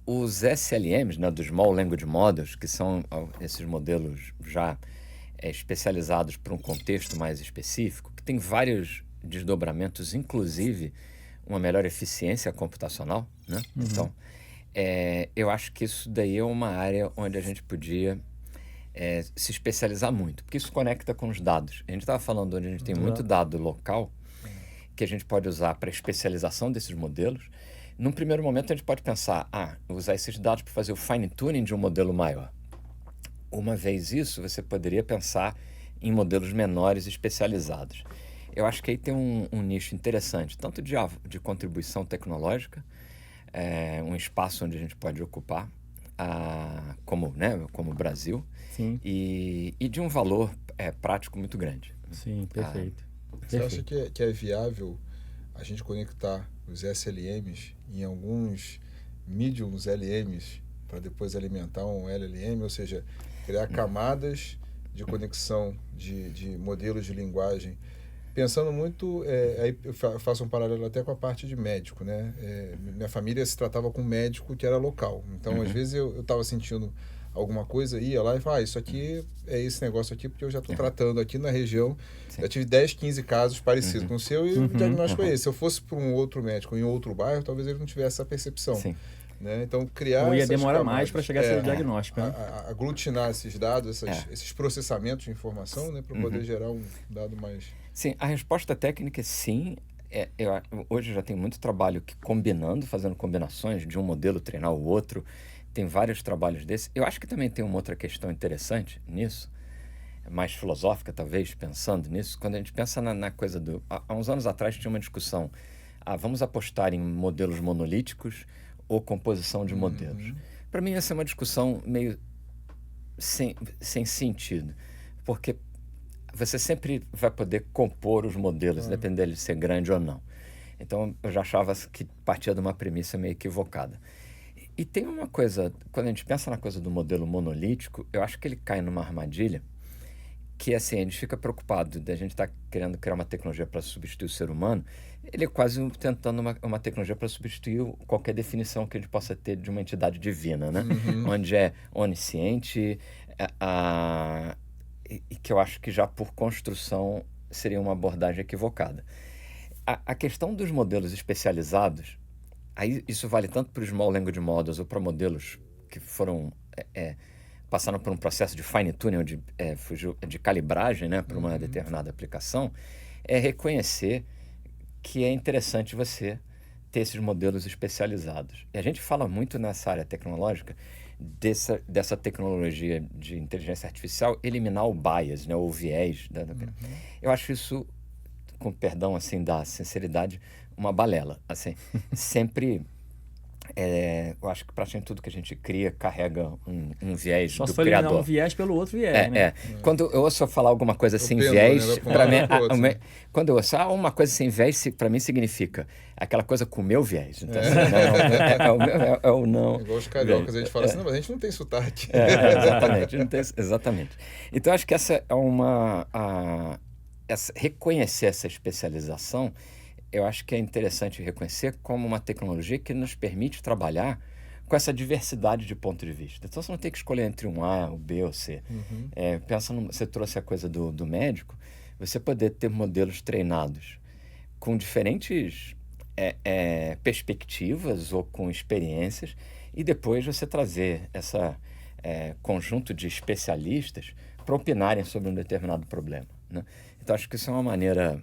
Os SLMs, né, dos Small Language Models, que são esses modelos já especializados para um contexto mais específico, que tem vários desdobramentos, inclusive uma melhor eficiência computacional, né? Então, eu acho que isso daí é uma área onde a gente podia se especializar muito, porque isso conecta com os dados. A gente estava falando onde a gente tem muito dado local que a gente pode usar para especialização desses modelos. Num primeiro momento, a gente pode pensar, usar esses dados para fazer o fine-tuning de um modelo maior. Uma vez isso, você poderia pensar em modelos menores especializados. Eu acho que aí tem um nicho interessante, tanto de contribuição tecnológica, um espaço onde a gente pode ocupar, como o Brasil, Sim. e de um valor prático muito grande. Sim, perfeito. Você acha que é viável a gente conectar os SLMs em alguns mediums LMs para depois alimentar um LLM, ou seja, criar camadas de conexão de modelos de linguagem? Pensando muito, aí eu faço um paralelo até com a parte de médico, né? Minha família se tratava com um médico que era local. Então, às vezes, eu estava sentindo alguma coisa, ia lá e falava, isso aqui é esse negócio aqui, porque eu já estou tratando aqui na região. Sim. Já tive 10, 15 casos parecidos com o seu e o diagnóstico é esse. Se eu fosse para um outro médico em outro bairro, talvez ele não tivesse essa percepção. Sim. Né? Então, criar Ou ia essas demorar camadas, mais para chegar a esse diagnóstico. Né? Aglutinar esses dados, esses processamentos de informação, né, para poder gerar um dado mais... Sim, a resposta técnica é sim. Hoje já tem muito trabalho combinando, fazendo combinações de um modelo treinar o outro. Tem vários trabalhos desses. Eu acho que também tem uma outra questão interessante nisso, mais filosófica talvez, pensando nisso. Quando a gente pensa na coisa do... Há uns anos atrás tinha uma discussão. Vamos apostar em modelos monolíticos ou composição de modelos. Para mim essa é uma discussão meio sem sentido, porque você sempre vai poder compor os modelos, dependendo de ser grande ou não. Então, eu já achava que partia de uma premissa meio equivocada. E tem uma coisa, quando a gente pensa na coisa do modelo monolítico, eu acho que ele cai numa armadilha que, assim, a gente fica preocupado de a gente estar querendo criar uma tecnologia para substituir o ser humano, ele é quase tentando uma tecnologia para substituir qualquer definição que a gente possa ter de uma entidade divina, né? Onde é onisciente, e que eu acho que já por construção seria uma abordagem equivocada. A questão dos modelos especializados, aí isso vale tanto para os Small Language Models ou para modelos que foram passaram por um processo de fine-tuning, de calibragem, né, para uma determinada aplicação, é reconhecer que é interessante você ter esses modelos especializados. E a gente fala muito nessa área tecnológica dessa tecnologia de inteligência artificial eliminar o bias, né, o viés. Eu acho isso, com perdão assim, da sinceridade, uma balela. Assim, sempre... eu acho que praticamente tudo que a gente cria carrega um viés Só do se for eliminar criador. um viés pelo outro viés, né? Quando eu ouço falar alguma coisa sem pêndulo, viés, né? para mim, quando eu ouço uma coisa sem viés, para mim significa aquela coisa com o meu viés. Então, assim, é o não. Igual os cariocas, a gente fala assim, não, mas a gente não tem sotaque. Exatamente. Então, acho que essa é reconhecer essa especialização. Eu acho que é interessante reconhecer como uma tecnologia que nos permite trabalhar com essa diversidade de ponto de vista. Então, você não tem que escolher entre um A, o B ou C. Você trouxe a coisa do médico, você poder ter modelos treinados com diferentes perspectivas ou com experiências e depois você trazer esse conjunto de especialistas para opinarem sobre um determinado problema, né? Então, acho que isso é uma maneira...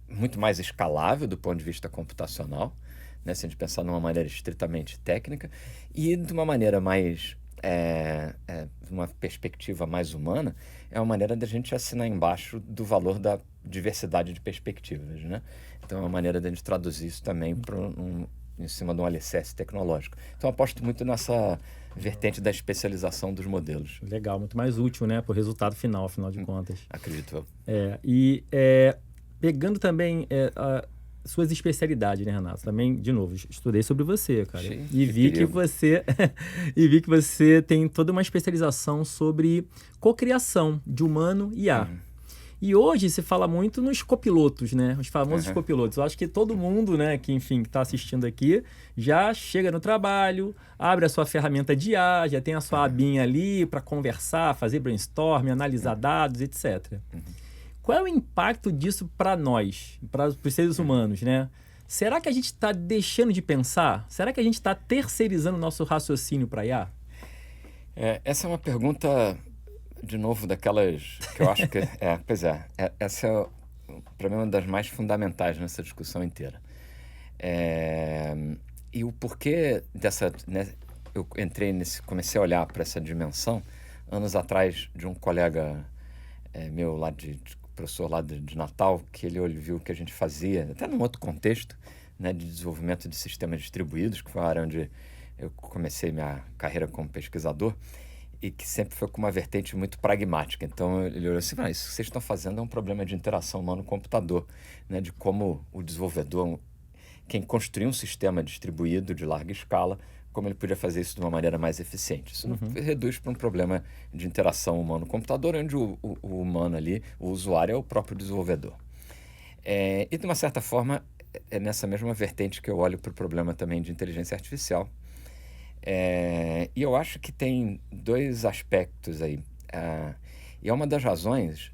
muito mais escalável do ponto de vista computacional, né? Se a gente pensar numa maneira estritamente técnica, e de uma maneira mais, uma perspectiva mais humana, é uma maneira da gente assinar embaixo do valor da diversidade de perspectivas, né? Então é uma maneira da gente traduzir isso também em cima de um alicerce tecnológico. Então eu aposto muito nessa vertente da especialização dos modelos. Legal, muito mais útil, né, para o resultado final, afinal de contas. Acredito eu. Pegando também suas especialidades, né, Renato? Também, de novo, estudei sobre você, cara. E vi que você tem toda uma especialização sobre cocriação de humano e IA. E hoje se fala muito nos copilotos, né? Os famosos copilotos. Eu acho que todo mundo, né, que está assistindo aqui, já chega no trabalho, abre a sua ferramenta de IA, já tem a sua abinha ali para conversar, fazer brainstorming, analisar dados, etc. Qual é o impacto disso para nós, para os seres humanos, né? Será que a gente está deixando de pensar? Será que a gente está terceirizando o nosso raciocínio para IA? Essa é uma pergunta, de novo, daquelas que eu acho que... essa é, para mim, uma das mais fundamentais nessa discussão inteira. E o porquê dessa... Né, eu comecei a olhar para essa dimensão anos atrás de um colega meu lá professor lá de Natal, que ele viu que a gente fazia, até num outro contexto, né, de desenvolvimento de sistemas distribuídos, que foi uma área onde eu comecei minha carreira como pesquisador e que sempre foi com uma vertente muito pragmática. Então ele olhou assim, isso que vocês estão fazendo é um problema de interação humano-computador, né? De como o desenvolvedor, quem construiu um sistema distribuído de larga escala, como ele podia fazer isso de uma maneira mais eficiente. Isso não reduz para um problema de interação humano-computador, onde o humano ali, o usuário, é o próprio desenvolvedor. E de uma certa forma, é nessa mesma vertente que eu olho para o problema também de inteligência artificial. E eu acho que tem dois aspectos aí. E é uma das razões,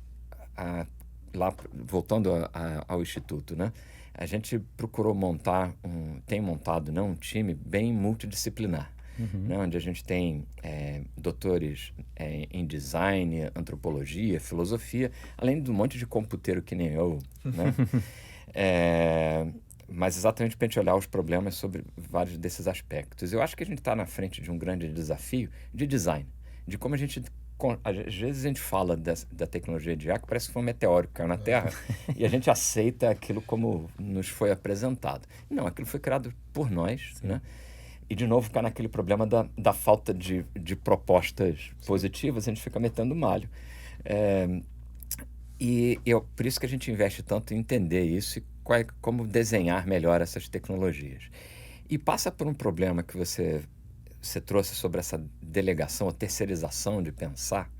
lá voltando ao Instituto, né? A gente procurou tem montado, né, um time bem multidisciplinar, né, onde a gente tem doutores em design, antropologia, filosofia, além de um monte de computeiro que nem eu, né? Mas exatamente para a gente olhar os problemas sobre vários desses aspectos. Eu acho que a gente está na frente de um grande desafio de design, de como a gente... Às vezes a gente fala da tecnologia de IA que parece que foi um meteoro que caiu na Terra e a gente aceita aquilo como nos foi apresentado. Não, aquilo foi criado por nós, né? E de novo cai naquele problema da falta de propostas positivas, a gente fica metendo malho. Por isso que a gente investe tanto em entender isso e como desenhar melhor essas tecnologias. E passa por um problema que você trouxe sobre essa delegação, a terceirização de pensar.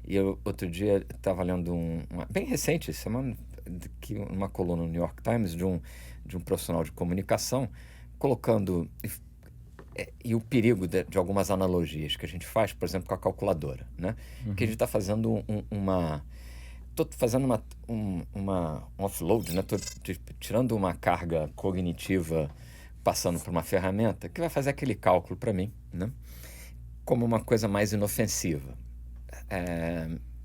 E eu, outro dia, estava lendo bem recente, uma coluna no New York Times de um profissional de comunicação, colocando... E o perigo de algumas analogias que a gente faz, por exemplo, com a calculadora, né? Que a gente está fazendo Estou fazendo um offload, né? Estou tirando uma carga cognitiva, passando por uma ferramenta que vai fazer aquele cálculo para mim, né? Como uma coisa mais inofensiva.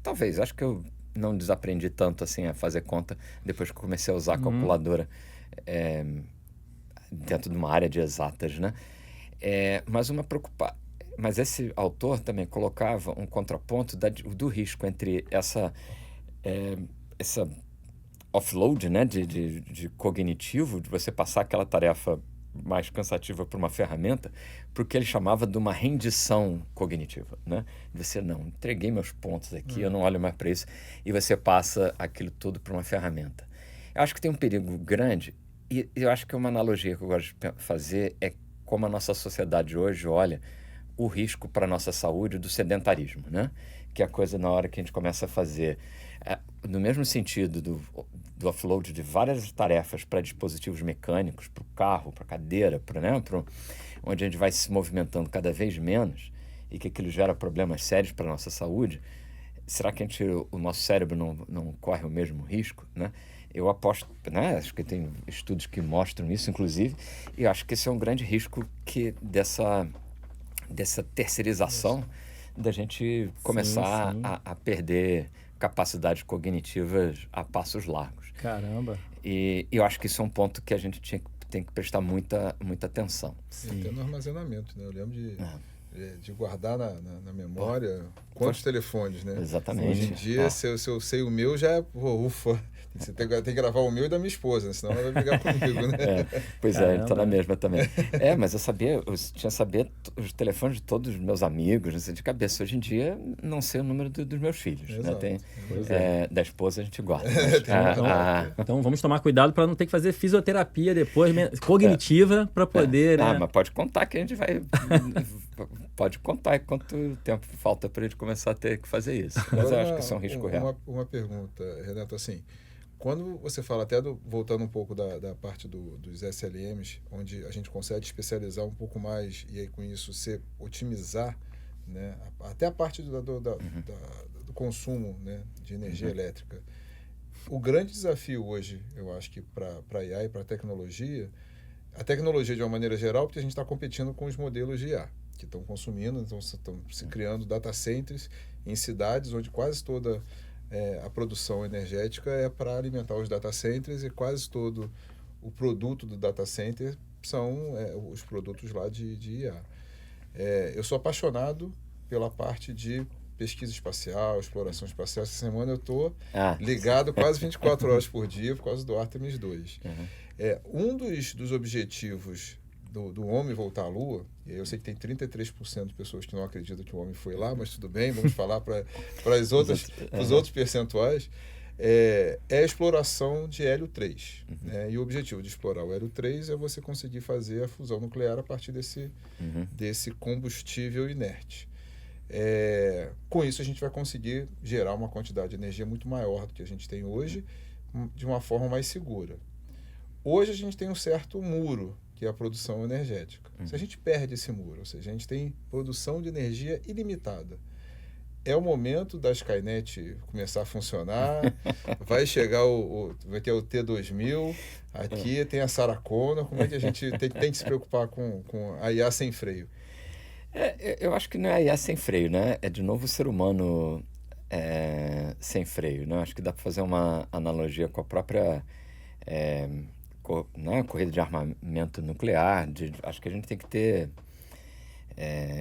Talvez, acho que eu não desaprendi tanto assim a fazer conta depois que comecei a usar a calculadora dentro de uma área de exatas, né? Mas esse autor também colocava um contraponto do risco entre essa offload, né, de cognitivo, de você passar aquela tarefa mais cansativa para uma ferramenta, porque ele chamava de uma rendição cognitiva, né? Você, não, entreguei meus pontos aqui, eu não olho mais para isso, e você passa aquilo tudo para uma ferramenta. Eu acho que tem um perigo grande, e eu acho que uma analogia que eu gosto de fazer é como a nossa sociedade hoje olha o risco para a nossa saúde do sedentarismo, né? Que é a coisa na hora que a gente começa a fazer, no mesmo sentido do offload de várias tarefas para dispositivos mecânicos, para o carro, para a cadeira, onde a gente vai se movimentando cada vez menos e que aquilo gera problemas sérios para a nossa saúde. Será que o nosso cérebro não corre o mesmo risco, né? Eu aposto, né? Acho que tem estudos que mostram isso, inclusive, e eu acho que esse é um grande risco dessa terceirização da gente começar a perder capacidades cognitivas a passos largos. Caramba! E eu acho que isso é um ponto que a gente tem que prestar muita atenção. Sim. Até no armazenamento, né? Eu lembro de guardar na memória quantos telefones, né? Exatamente. Hoje em dia, se eu sei o meu, já é ufa. Você tem que gravar o meu e da minha esposa, né? Senão ela vai brigar comigo, né? Pois é, estou na mesma também. Mas eu tinha saber os telefones de todos os meus amigos, assim, de cabeça. Hoje em dia, não sei o número dos meus filhos. Né? Da esposa a gente guarda. Então vamos tomar cuidado para não ter que fazer fisioterapia depois, cognitiva, para poder... né? Mas pode contar que a gente vai... Pode contar quanto tempo falta para a gente começar a ter que fazer isso. Mas eu acho que isso é um risco real. Uma pergunta, Renato, assim... Quando você fala, até voltando um pouco da parte dos SLMs, onde a gente consegue especializar um pouco mais e aí com isso otimizar, né, até a parte do consumo, né, de energia elétrica. O grande desafio hoje, eu acho que para a IA e para a tecnologia de uma maneira geral, porque a gente está competindo com os modelos de IA, que estão consumindo, então estão se criando data centers em cidades onde quase toda... a produção energética é para alimentar os data centers e quase todo o produto do data center são os produtos lá de IA. Eu sou apaixonado pela parte de pesquisa espacial, exploração espacial. Essa semana eu estou ligado quase 24 horas por dia por causa do Artemis II. Um dos objetivos do homem voltar à Lua, e aí eu sei que tem 33% de pessoas que não acreditam que o homem foi lá, mas tudo bem, vamos falar para os outros percentuais, é a exploração de hélio 3. Né? E o objetivo de explorar o hélio 3 é você conseguir fazer a fusão nuclear a partir desse combustível inerte. Com isso, a gente vai conseguir gerar uma quantidade de energia muito maior do que a gente tem hoje, de uma forma mais segura. Hoje, a gente tem um certo muro, que é a produção energética. Se a gente perde esse muro, ou seja, a gente tem produção de energia ilimitada, é o momento da Skynet começar a funcionar, vai chegar vai ter o T2000, aqui tem a Sarah Connor, como é que a gente tem que se preocupar com a IA sem freio? Eu acho que não é a IA sem freio, né? É de novo o ser humano sem freio, né? Acho que dá para fazer uma analogia com a própria corrida de armamento nuclear. Acho que a gente tem que ter...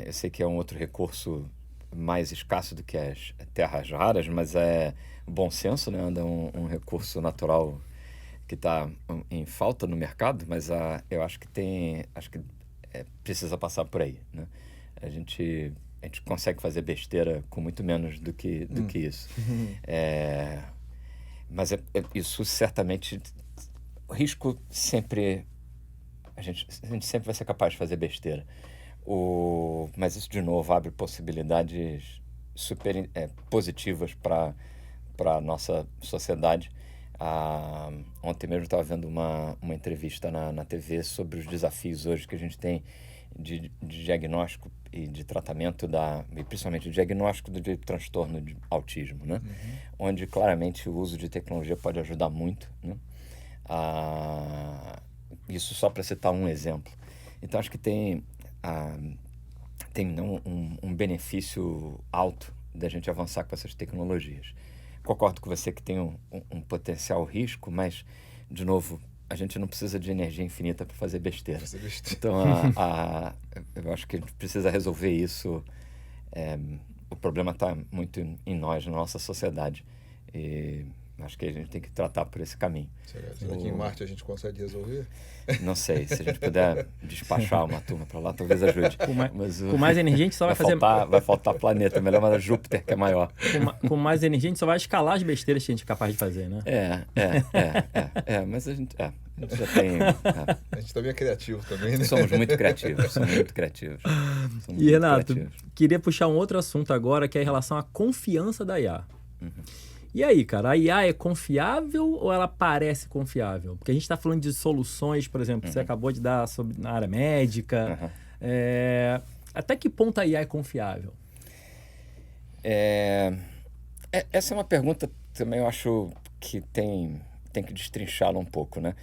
eu sei que é um outro recurso mais escasso do que as terras raras, mas é bom senso, né? É um recurso natural que está em falta no mercado, mas eu acho que precisa passar por aí, né? A gente consegue fazer besteira com muito menos do que isso. Mas isso certamente... O risco sempre... A gente sempre vai ser capaz de fazer besteira. Mas isso, de novo, abre possibilidades super positivas para a nossa sociedade. Ontem mesmo eu estava vendo uma entrevista na TV sobre os desafios hoje que a gente tem de diagnóstico e de tratamento e principalmente de diagnóstico de transtorno de autismo, né? Onde claramente o uso de tecnologia pode ajudar muito, né? Isso só para citar um exemplo. Então acho que tem um benefício alto da gente avançar com essas tecnologias. Concordo com você que tem um potencial risco, mas, de novo, a gente não precisa de energia infinita para fazer besteira. Então, eu acho que a gente precisa resolver isso. O problema está muito em nós, na nossa sociedade. E acho que a gente tem que tratar por esse caminho. Será que em Marte a gente consegue resolver? Não sei. Se a gente puder despachar uma turma para lá, talvez ajude. Com mais energia, a gente só vai fazer... Vai faltar planeta. Melhor mandar Júpiter, que é maior. Com mais energia, a gente só vai escalar as besteiras que a gente é capaz de fazer, né? Mas a gente já tem... A gente também é criativo também, né? Somos muito criativos. E, Renato, queria puxar um outro assunto agora, que é em relação à confiança da IA. E aí, cara, a IA é confiável ou ela parece confiável? Porque a gente está falando de soluções, por exemplo, que você acabou de dar na área médica. Até que ponto a IA é confiável? Essa é uma pergunta também, eu acho que tem que destrinchá-la um pouco, né?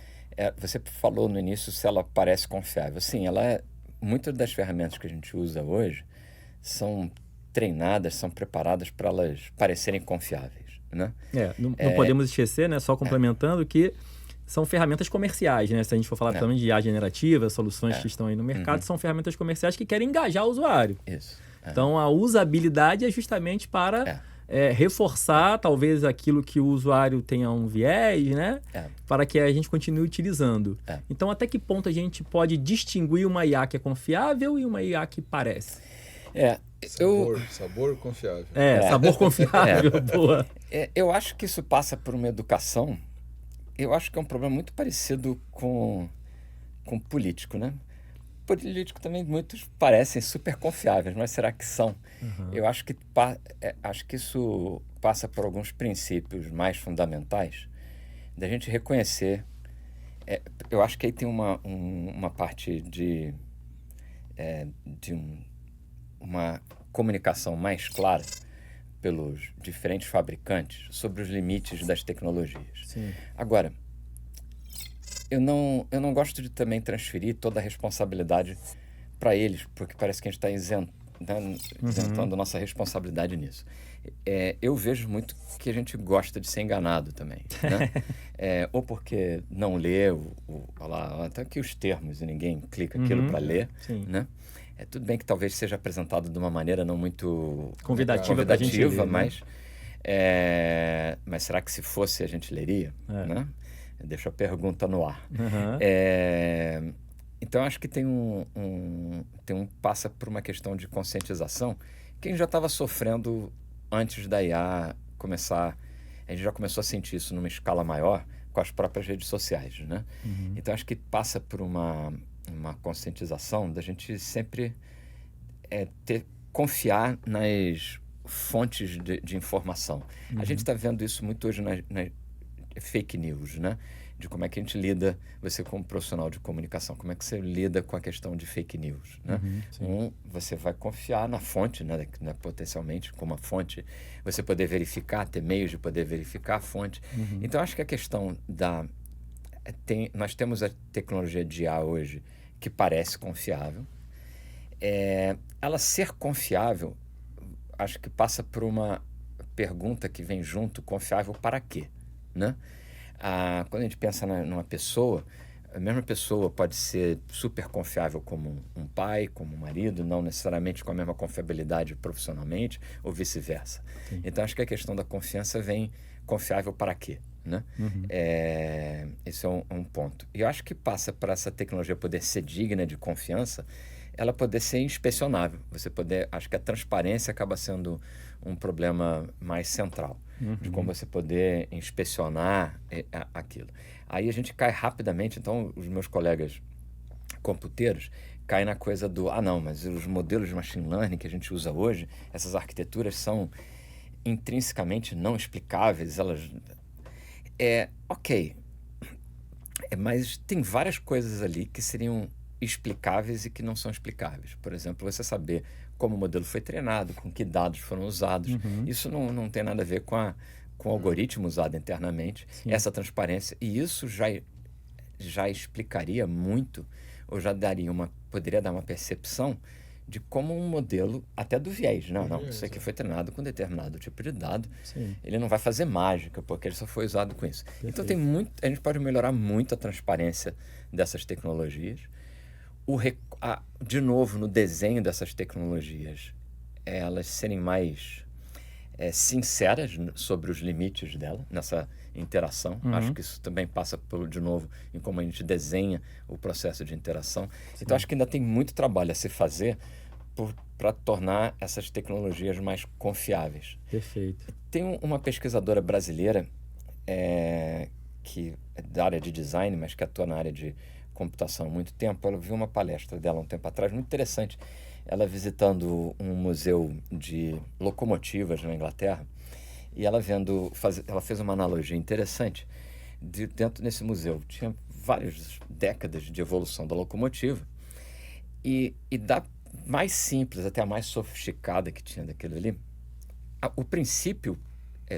Você falou no início se ela parece confiável. Sim, muitas das ferramentas que a gente usa hoje são treinadas, são preparadas para elas parecerem confiáveis, né? Não podemos esquecer, né, só complementando, que são ferramentas comerciais, né? Se a gente for falar também de IA generativa, soluções que estão aí no mercado, são ferramentas comerciais que querem engajar o usuário. Isso. Então, a usabilidade é justamente para reforçar, talvez, aquilo que o usuário tenha um viés, né? Para que a gente continue utilizando. Então, até que ponto a gente pode distinguir uma IA que é confiável e uma IA que parece? Sabor confiável. Sabor confiável, boa. Eu acho que isso passa por uma educação. Eu acho que é um problema muito parecido com político, né? Político também, muitos parecem super confiáveis, mas será que são? Eu acho que isso passa por alguns princípios mais fundamentais da gente reconhecer. Eu acho que aí tem uma parte de uma comunicação mais clara pelos diferentes fabricantes sobre os limites das tecnologias. Sim. Agora, eu não gosto de também transferir toda a responsabilidade para eles, porque parece que a gente está isentando nossa responsabilidade nisso. Eu vejo muito que a gente gosta de ser enganado também, né? Ou porque não lê, até aqui os termos e ninguém clica aquilo para ler, né? Tudo bem que talvez seja apresentado de uma maneira não muito convidativa pra gente ler, mas, mas será que se fosse a gente leria? Né? Deixa a pergunta no ar. Então, acho que passa por uma questão de conscientização. Quem já estava sofrendo antes da IA começar, a gente já começou a sentir isso numa escala maior com as próprias redes sociais, né? Então, acho que passa por uma conscientização da gente sempre confiar nas fontes de informação. A gente está vendo isso muito hoje na fake news, né? De como é que a gente lida, você como profissional de comunicação, como é que você lida com a questão de fake news, né? Você vai confiar na fonte, né, potencialmente, como a fonte, você poder verificar, ter meios de poder verificar a fonte. Então, acho que a questão nós temos a tecnologia de IA hoje que parece confiável. Ela ser confiável, acho que passa por uma pergunta que vem junto, confiável para quê, né? Quando a gente pensa numa pessoa, a mesma pessoa pode ser super confiável como um pai, como um marido, não necessariamente com a mesma confiabilidade profissionalmente ou vice-versa. Então, acho que a questão da confiança vem confiável para quê, né? Esse é um ponto. E eu acho que passa para essa tecnologia poder ser digna de confiança, ela poder ser inspecionável. Acho que a transparência acaba sendo um problema mais central, de como você poder inspecionar aquilo. Aí a gente cai rapidamente, então os meus colegas computeiros caem na coisa não, mas os modelos de machine learning que a gente usa hoje, essas arquiteturas são intrinsecamente não explicáveis, ok, mas tem várias coisas ali que seriam explicáveis e que não são explicáveis. Por exemplo, você saber como o modelo foi treinado, com que dados foram usados. Isso não tem nada a ver com o algoritmo usado internamente. Sim. Essa transparência. E isso já explicaria muito, ou poderia dar uma percepção de como um modelo, até do viés, isso aqui foi treinado com determinado tipo de dado. Sim. Ele não vai fazer mágica, porque ele só foi usado com isso. Perfeito. Então a gente pode melhorar muito a transparência dessas tecnologias. De novo, no desenho dessas tecnologias, elas serem mais sinceras sobre os limites dela, nessa interação. Acho que isso também passa, de novo, em como a gente desenha o processo de interação. Sim. Então, acho que ainda tem muito trabalho a se fazer para tornar essas tecnologias mais confiáveis. Perfeito. Tem uma pesquisadora brasileira que é da área de design, mas que atua na área de computação há muito tempo. Ela viu uma palestra dela um tempo atrás, muito interessante. Ela visitando um museu de locomotivas na Inglaterra, e ela fez uma analogia interessante. Dentro desse museu tinha várias décadas de evolução da locomotiva, e da mais simples até a mais sofisticada que tinha daquilo ali, o princípio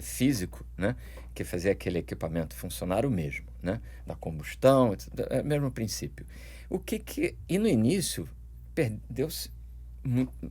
físico, né, que fazia aquele equipamento funcionar o mesmo, né, da combustão, é o mesmo princípio. E no início perdeu-se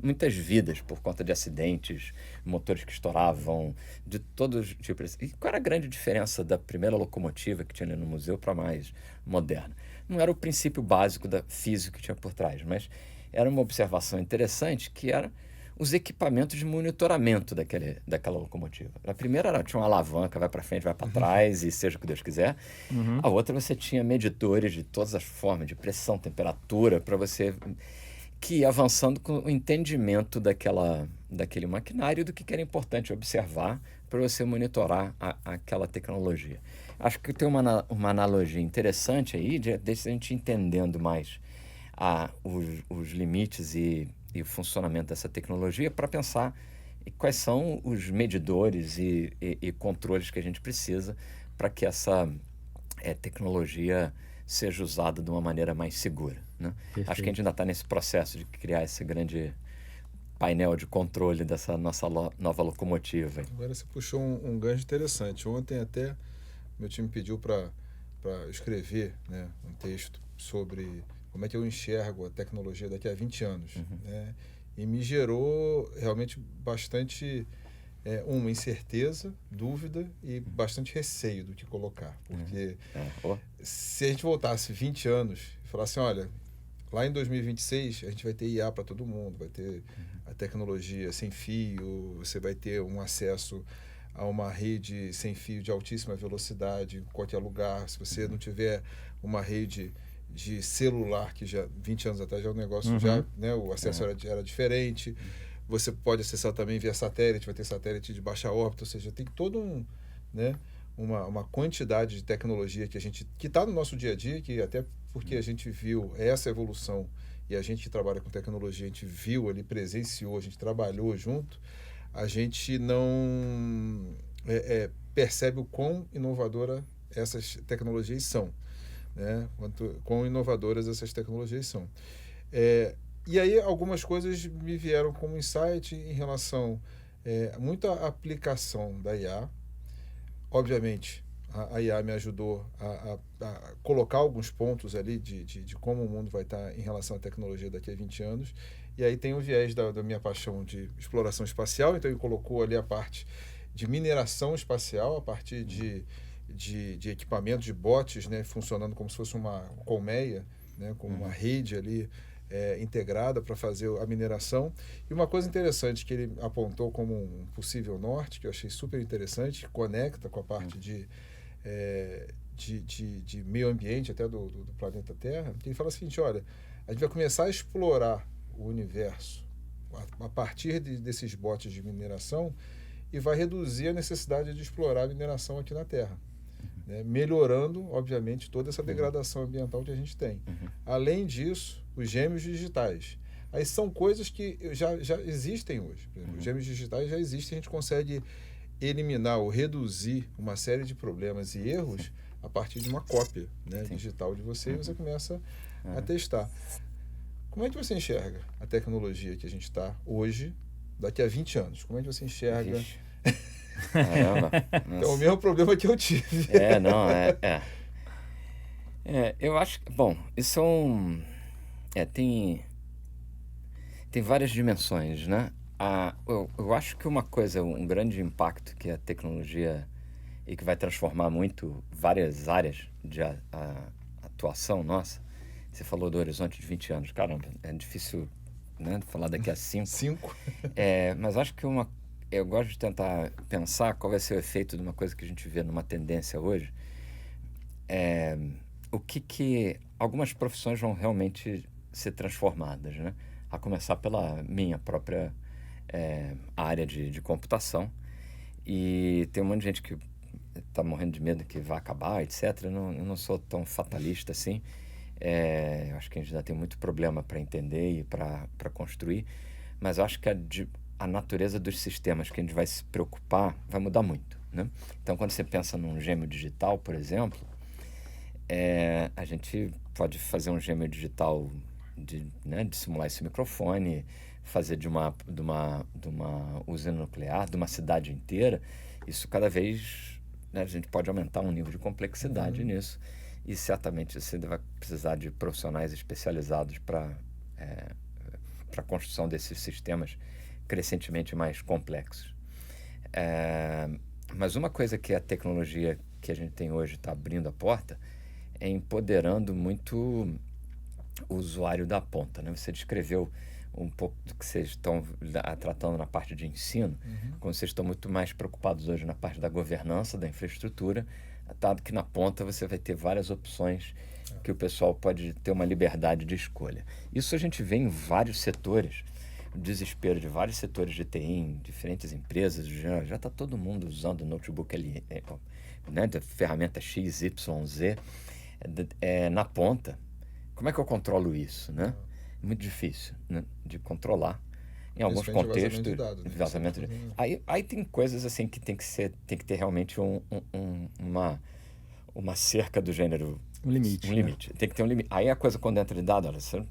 muitas vidas por conta de acidentes, motores que estouravam, de todos os tipos. E qual era a grande diferença da primeira locomotiva que tinha ali no museu para a mais moderna? Não era o princípio básico da física que tinha por trás, mas era uma observação interessante que era os equipamentos de monitoramento daquela locomotiva. A primeira tinha uma alavanca, vai para frente, vai para trás, e seja o que Deus quiser. A outra você tinha medidores de todas as formas, de pressão, temperatura, para você que ia avançando com o entendimento daquele maquinário e do que era importante observar para você monitorar aquela tecnologia. Acho que tem uma analogia interessante aí, de a gente entendendo mais os limites e o funcionamento dessa tecnologia para pensar quais são os medidores e controles que a gente precisa para que essa tecnologia seja usada de uma maneira mais segura, né? Acho que a gente ainda está nesse processo de criar esse grande painel de controle dessa nossa nova locomotiva. Agora você puxou um gancho interessante. Ontem até meu time pediu para escrever, né, um texto sobre como é que eu enxergo a tecnologia daqui a 20 anos. Né? E me gerou realmente bastante uma incerteza, dúvida e bastante receio do que colocar. Porque se a gente voltasse 20 anos e falasse, olha, lá em 2026 a gente vai ter IA para todo mundo, vai ter a tecnologia sem fio, você vai ter um acesso a uma rede sem fio de altíssima velocidade em qualquer lugar. Se você não tiver uma rede de celular, que já 20 anos atrás já é um negócio, já, né, o acesso era diferente. Você pode acessar também via satélite, vai ter satélite de baixa órbita, ou seja, tem todo né, uma quantidade de tecnologia que está no nosso dia a dia, que até porque a gente viu essa evolução e a gente que trabalha com tecnologia, a gente viu ali, presenciou, a gente trabalhou junto, a gente não percebe o quão inovadora essas tecnologias são, né? Quão inovadoras essas tecnologias são. E aí algumas coisas me vieram como insight em relação muita aplicação da IA. Obviamente, a IA me ajudou a colocar alguns pontos ali de como o mundo vai estar em relação à tecnologia daqui a 20 anos. E aí tem o viés da minha paixão de exploração espacial, então ele colocou ali a parte de mineração espacial, a partir de equipamentos, de botes, né, funcionando como se fosse uma colmeia, né, com uma rede ali integrada para fazer a mineração. E uma coisa interessante que ele apontou como um possível norte, que eu achei super interessante, conecta com a parte de meio ambiente até do planeta Terra, que ele fala o seguinte: olha, a gente vai começar a explorar o universo a partir desses botes de mineração e vai reduzir a necessidade de explorar a mineração aqui na Terra, né? Melhorando, obviamente, toda essa degradação ambiental que a gente tem. Além disso, os gêmeos digitais. Aí são coisas que já existem hoje. Por exemplo, os gêmeos digitais já existem, a gente consegue eliminar ou reduzir uma série de problemas e erros a partir de uma cópia, né, digital de você, e você começa a testar. Como é que você enxerga a tecnologia que a gente está hoje, daqui a 20 anos? Como é que você enxerga? Caramba. É o mesmo problema que eu tive. Eu acho que, bom, isso tem várias dimensões, né? Eu acho que um grande impacto que a tecnologia e que vai transformar muito várias áreas de atuação nossa. Você falou do horizonte de 20 anos. Caramba, é difícil, né, falar daqui a 5. Mas acho que eu gosto de tentar pensar qual vai ser o efeito de uma coisa que a gente vê numa tendência hoje. O que algumas profissões vão realmente ser transformadas, né? A começar pela minha própria área de computação. E tem um monte de gente que está morrendo de medo que vai acabar, etc. Eu não sou tão fatalista assim. Eu acho que a gente ainda tem muito problema para entender e para construir, mas eu acho que a natureza dos sistemas que a gente vai se preocupar vai mudar muito, né? Então, quando você pensa num gêmeo digital, por exemplo, a gente pode fazer um gêmeo digital de simular esse microfone, fazer de uma usina nuclear, de uma cidade inteira. Isso cada vez, né, a gente pode aumentar um nível de complexidade nisso. E certamente você vai precisar de profissionais especializados para a construção desses sistemas crescentemente mais complexos. Mas uma coisa que a tecnologia que a gente tem hoje está abrindo a porta é empoderando muito o usuário da ponta, né? Você descreveu um pouco do que vocês estão tratando na parte de ensino, quando vocês estão muito mais preocupados hoje na parte da governança, da infraestrutura, dado que na ponta você vai ter várias opções que o pessoal pode ter uma liberdade de escolha. Isso a gente vê em vários setores, o desespero de vários setores de TI, em diferentes empresas. Já está todo mundo usando notebook ali, né, da ferramenta X, Y, Z, na ponta. Como é que eu controlo isso, né? Muito difícil, né, de controlar. Em alguns contextos, vazamento de dados, né? Aí tem coisas assim que tem que ter realmente uma cerca do gênero. Um limite. Né? Tem que ter um limite. Aí a coisa, quando entra de dado, olha, você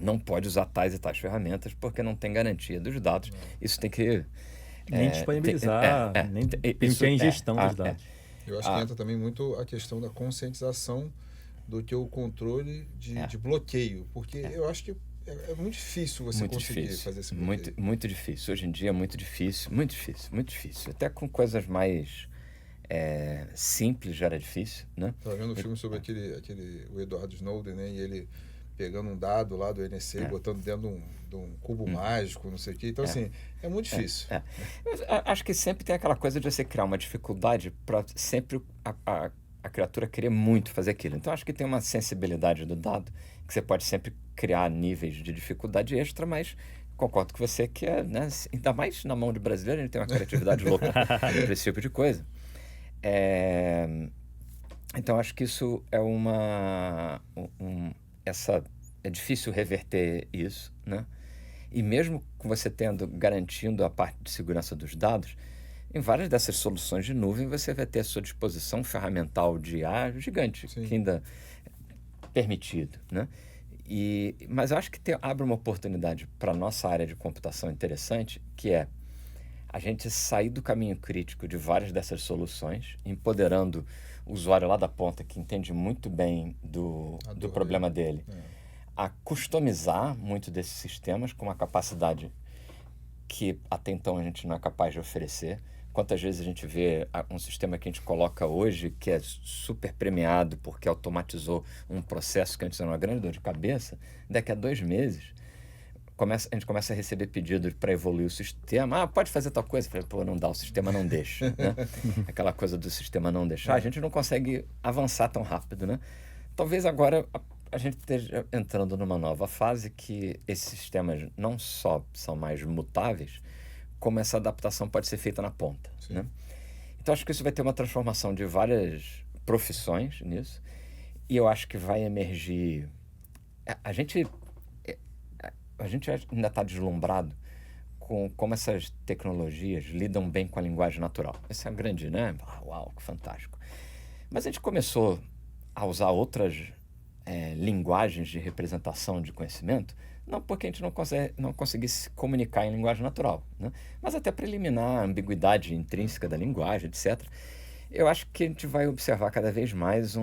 não pode usar tais e tais ferramentas porque não tem garantia dos dados. Isso tem que... Nem disponibilizar, nem permitir a ingestão dos dados. Eu acho que entra também muito a questão da conscientização do que o controle de bloqueio. Porque eu acho que é muito difícil você conseguir fazer esse bloqueio. Muito difícil. Hoje em dia é muito difícil. Até com coisas mais simples já era difícil, né? Estava vendo um filme sobre o Edward Snowden, né? E ele pegando um dado lá do NSA, botando dentro de um cubo mágico, não sei o quê. Então, assim, é muito difícil. Eu acho que sempre tem aquela coisa de você criar uma dificuldade para sempre a criatura querer muito fazer aquilo. Então, acho que tem uma sensibilidade do dado que você pode sempre criar níveis de dificuldade extra, mas concordo com você que né, ainda mais na mão de brasileiro, a gente tem uma criatividade louca para esse tipo de coisa. Então, acho que isso é é difícil reverter isso, né? E mesmo com você garantindo a parte de segurança dos dados, em várias dessas soluções de nuvem, você vai ter à sua disposição um ferramental de IA gigante, Sim. que ainda é permitido, né? Mas eu acho que abre uma oportunidade para a nossa área de computação interessante, que é a gente sair do caminho crítico de várias dessas soluções, empoderando o usuário lá da ponta, que entende muito bem do problema dele, a customizar muito desses sistemas com uma capacidade que até então a gente não é capaz de oferecer. Quantas vezes a gente vê um sistema que a gente coloca hoje que é super premiado porque automatizou um processo que antes era uma grande dor de cabeça, daqui a 2 meses a gente começa a receber pedidos para evoluir o sistema. Pode fazer tal coisa? Falei, pô, não dá, o sistema não deixa, né? Aquela coisa do sistema não deixar, a gente não consegue avançar tão rápido, né? Talvez agora a gente esteja entrando numa nova fase que esses sistemas não só são mais mutáveis, como essa adaptação pode ser feita na ponta, né? Então, acho que isso vai ter uma transformação de várias profissões nisso, e eu acho que vai emergir... A gente ainda está deslumbrado com como essas tecnologias lidam bem com a linguagem natural. Essa é a grande, né? Uau, que fantástico. Mas a gente começou a usar outras linguagens de representação de conhecimento, não porque a gente não conseguisse se comunicar em linguagem natural, né? Mas até para eliminar a ambiguidade intrínseca da linguagem, etc. Eu acho que a gente vai observar cada vez mais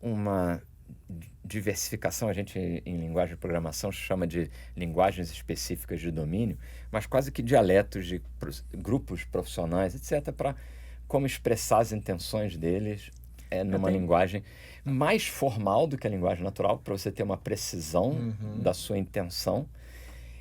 uma diversificação. A gente, em linguagem de programação, chama de linguagens específicas de domínio, mas quase que dialetos de grupos profissionais, etc., para como expressar as intenções deles numa linguagem mais formal do que a linguagem natural, para você ter uma precisão da sua intenção.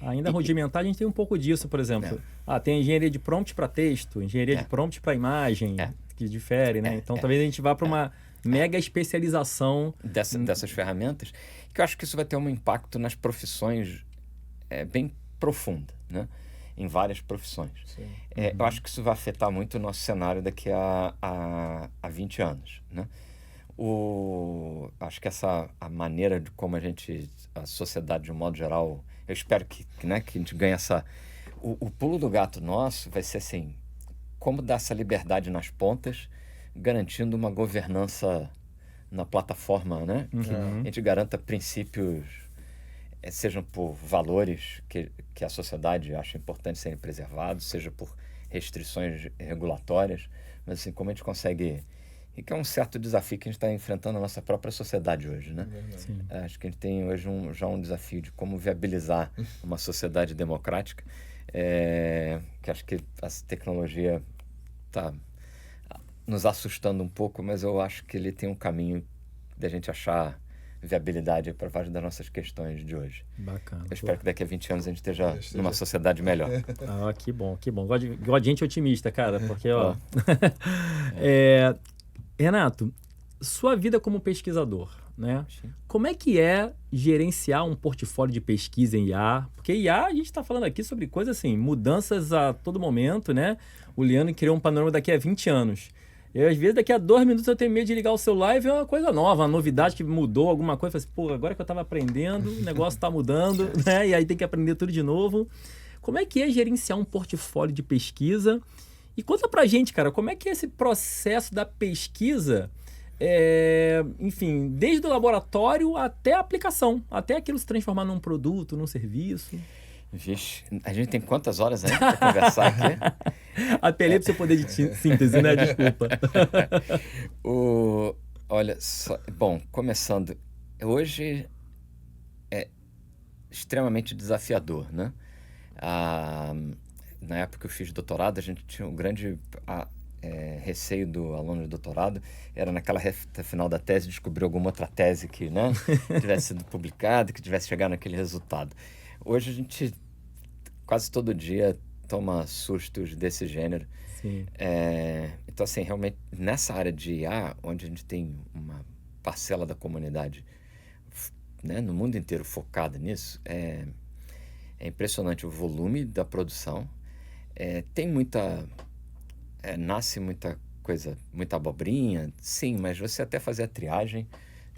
Ainda rudimentar, a gente tem um pouco disso, por exemplo. Tem engenharia de prompt para texto, engenharia de prompt para imagem, que difere, né? Então, talvez a gente vá para uma mega especialização dessas ferramentas, que eu acho que isso vai ter um impacto nas profissões bem profundo, né? Em várias profissões. Eu acho que isso vai afetar muito o nosso cenário daqui a 20 anos, né? Acho que a maneira de como a sociedade de um modo geral, eu espero que a gente ganhe o pulo do gato nosso vai ser assim, como dar essa liberdade nas pontas, garantindo uma governança na plataforma, né? Que a gente garanta princípios, sejam por valores que a sociedade acha importante serem preservados, seja por restrições regulatórias, mas assim, como a gente consegue... E que é um certo desafio que a gente está enfrentando na nossa própria sociedade hoje, né? Acho que a gente tem hoje já um desafio de como viabilizar uma sociedade democrática, que acho que a tecnologia está nos assustando um pouco, mas eu acho que ele tem um caminho da gente achar viabilidade para várias das nossas questões de hoje. Bacana. Eu espero que daqui a 20 anos a gente esteja numa sociedade melhor. Que bom, que bom. Gosto de gente otimista, cara, porque, ó... Renato, sua vida como pesquisador, né? Sim. Como é que é gerenciar um portfólio de pesquisa em IA? Porque IA, a gente está falando aqui sobre coisas assim, mudanças a todo momento, né? O Liano criou um panorama daqui a 20 anos. Eu, às vezes, daqui a 2 minutos eu tenho medo de ligar o celular e ver uma coisa nova, uma novidade que mudou, alguma coisa. Eu falo assim, agora que eu estava aprendendo, o negócio está mudando, né? E aí tem que aprender tudo de novo. Como é que é gerenciar um portfólio de pesquisa? E conta pra gente, cara, como é que é esse processo da pesquisa, enfim, desde o laboratório até a aplicação, até aquilo se transformar num produto, num serviço? Vixe, a gente tem quantas horas aí para conversar aqui? Apelei para o seu poder de síntese, né? Desculpa. Olha só, bom, começando, hoje é extremamente desafiador, né? Na época que eu fiz doutorado, a gente tinha um grande receio do aluno de doutorado, era naquela reta final da tese descobrir alguma outra tese que, né, tivesse sido publicada, que tivesse chegado naquele resultado. Hoje a gente, quase todo dia, toma sustos desse gênero. Sim. Então, assim, realmente, nessa área de IA, onde a gente tem uma parcela da comunidade, né, no mundo inteiro focada nisso, é impressionante o volume da produção. Tem nasce muita coisa, muita abobrinha, sim, mas você até fazer a triagem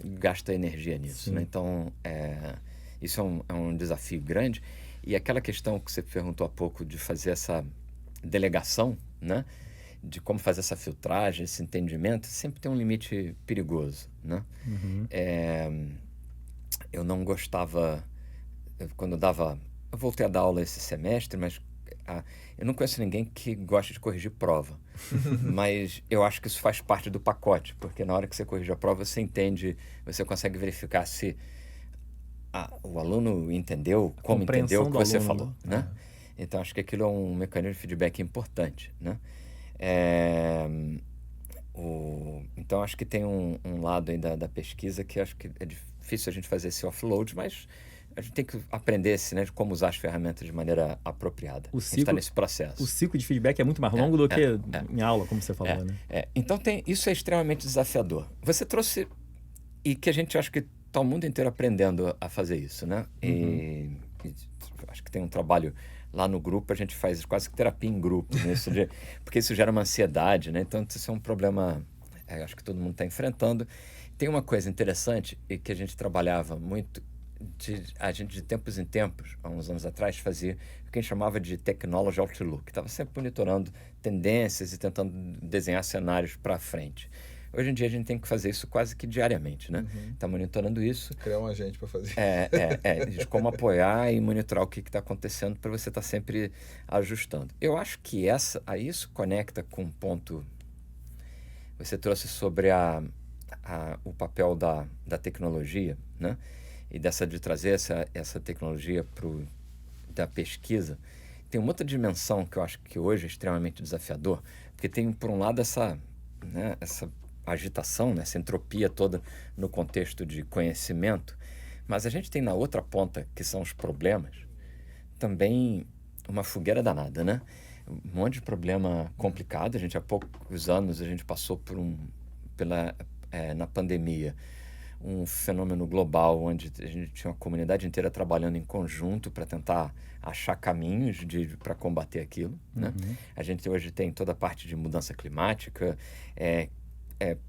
gasta energia nisso, né? Então, isso é um desafio grande. E aquela questão que você perguntou há pouco de fazer essa delegação, né? De como fazer essa filtragem, esse entendimento, sempre tem um limite perigoso, né? Eu não gostava, quando eu voltei a dar aula esse semestre, mas eu não conheço ninguém que goste de corrigir prova, mas eu acho que isso faz parte do pacote, porque na hora que você corrige a prova, você entende, você consegue verificar se o aluno entendeu, como entendeu o que você falou, né? Então, acho que aquilo é um mecanismo de feedback importante, né? Então, acho que tem um lado aí da pesquisa que acho que é difícil a gente fazer esse offload, mas a gente tem que aprender né, de como usar as ferramentas de maneira apropriada. A gente está nesse processo. O ciclo de feedback é muito mais longo do que em aula, como você falou, né? Então, isso é extremamente desafiador. Você trouxe... E que a gente acha que está o mundo inteiro aprendendo a fazer isso, né? E acho que tem um trabalho lá no grupo, a gente faz quase que terapia em grupo, né? Porque isso gera uma ansiedade, né? Então, isso é um problema, acho que todo mundo está enfrentando. Tem uma coisa interessante e que a gente trabalhava muito, a gente de tempos em tempos, há uns anos atrás, fazia o que a gente chamava de Technology Outlook, que estava sempre monitorando tendências e tentando desenhar cenários para frente. Hoje em dia a gente tem que fazer isso quase que diariamente, né? Tá monitorando isso. Criar um agente para fazer. De como apoiar e monitorar o que está acontecendo para você estar sempre ajustando. Eu acho que isso conecta com um ponto que você trouxe sobre o papel da tecnologia, né? E de trazer essa tecnologia da pesquisa. Tem uma outra dimensão que eu acho que hoje é extremamente desafiador, porque tem, por um lado, essa agitação, né, essa entropia toda no contexto de conhecimento, mas a gente tem na outra ponta, que são os problemas, também uma fogueira danada, né? Um monte de problema complicado. A gente, há poucos anos, a gente passou na pandemia, um fenômeno global onde a gente tinha uma comunidade inteira trabalhando em conjunto para tentar achar caminhos para combater aquilo, né? A gente hoje tem toda a parte de mudança climática,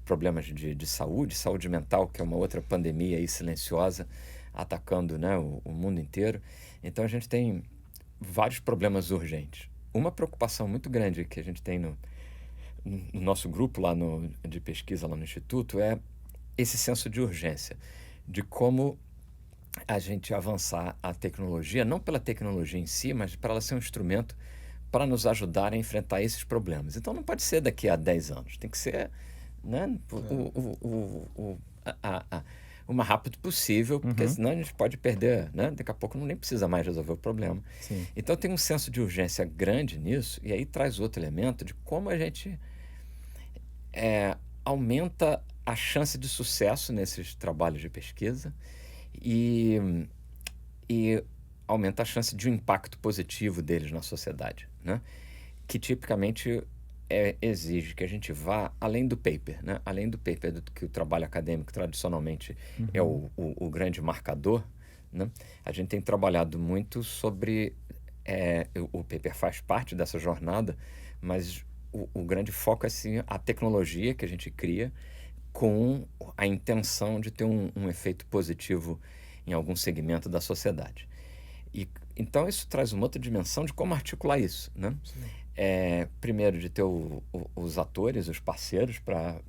problemas de saúde mental, que é uma outra pandemia aí silenciosa atacando, né, o mundo inteiro. Então a gente tem vários problemas urgentes. Uma preocupação muito grande que a gente tem no nosso grupo lá de pesquisa lá no Instituto é esse senso de urgência, de como a gente avançar a tecnologia, não pela tecnologia em si, mas para ela ser um instrumento para nos ajudar a enfrentar esses problemas. Então não pode ser daqui a 10 anos, tem que ser, né, o mais rápido possível, porque senão a gente pode perder, né? Daqui a pouco nem precisa mais resolver o problema. Sim. Então tem um senso de urgência grande nisso, e aí traz outro elemento de como a gente aumenta a chance de sucesso nesses trabalhos de pesquisa e aumenta a chance de um impacto positivo deles na sociedade, né? Que tipicamente exige que a gente vá além do paper, né? Além do paper que o trabalho acadêmico tradicionalmente é o grande marcador, né? A gente tem trabalhado muito sobre... o paper faz parte dessa jornada, mas o grande foco é assim, a tecnologia que a gente cria com a intenção de ter um efeito positivo em algum segmento da sociedade. Então isso traz uma outra dimensão de como articular isso, né? Primeiro, de ter os atores, os parceiros para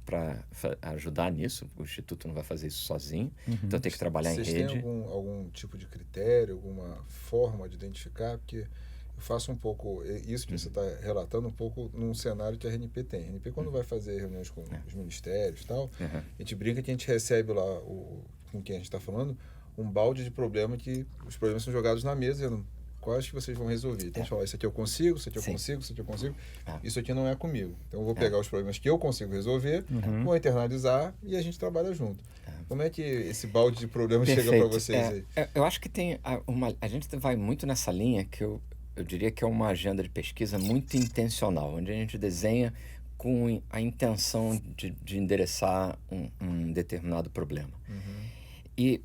ajudar nisso. O Instituto não vai fazer isso sozinho, então tem que trabalhar em rede. Vocês têm algum tipo de critério, alguma forma de identificar? Porque eu faço um pouco isso que você está relatando um pouco num cenário que a RNP tem. A RNP, quando vai fazer reuniões com os ministérios e tal, a gente brinca que a gente recebe lá, com quem a gente está falando, um balde de problema, que os problemas são jogados na mesa, dizendo quais que vocês vão resolver. Então, a gente fala, isso aqui eu consigo, isso aqui eu consigo, isso aqui eu consigo, isso aqui não é comigo. Então, eu vou pegar os problemas que eu consigo resolver, vou internalizar e a gente trabalha junto. Como é que esse balde de problemas chega para vocês aí? Eu acho que tem a gente vai muito nessa linha que eu diria que é uma agenda de pesquisa muito intencional, onde a gente desenha com a intenção de endereçar um determinado problema. E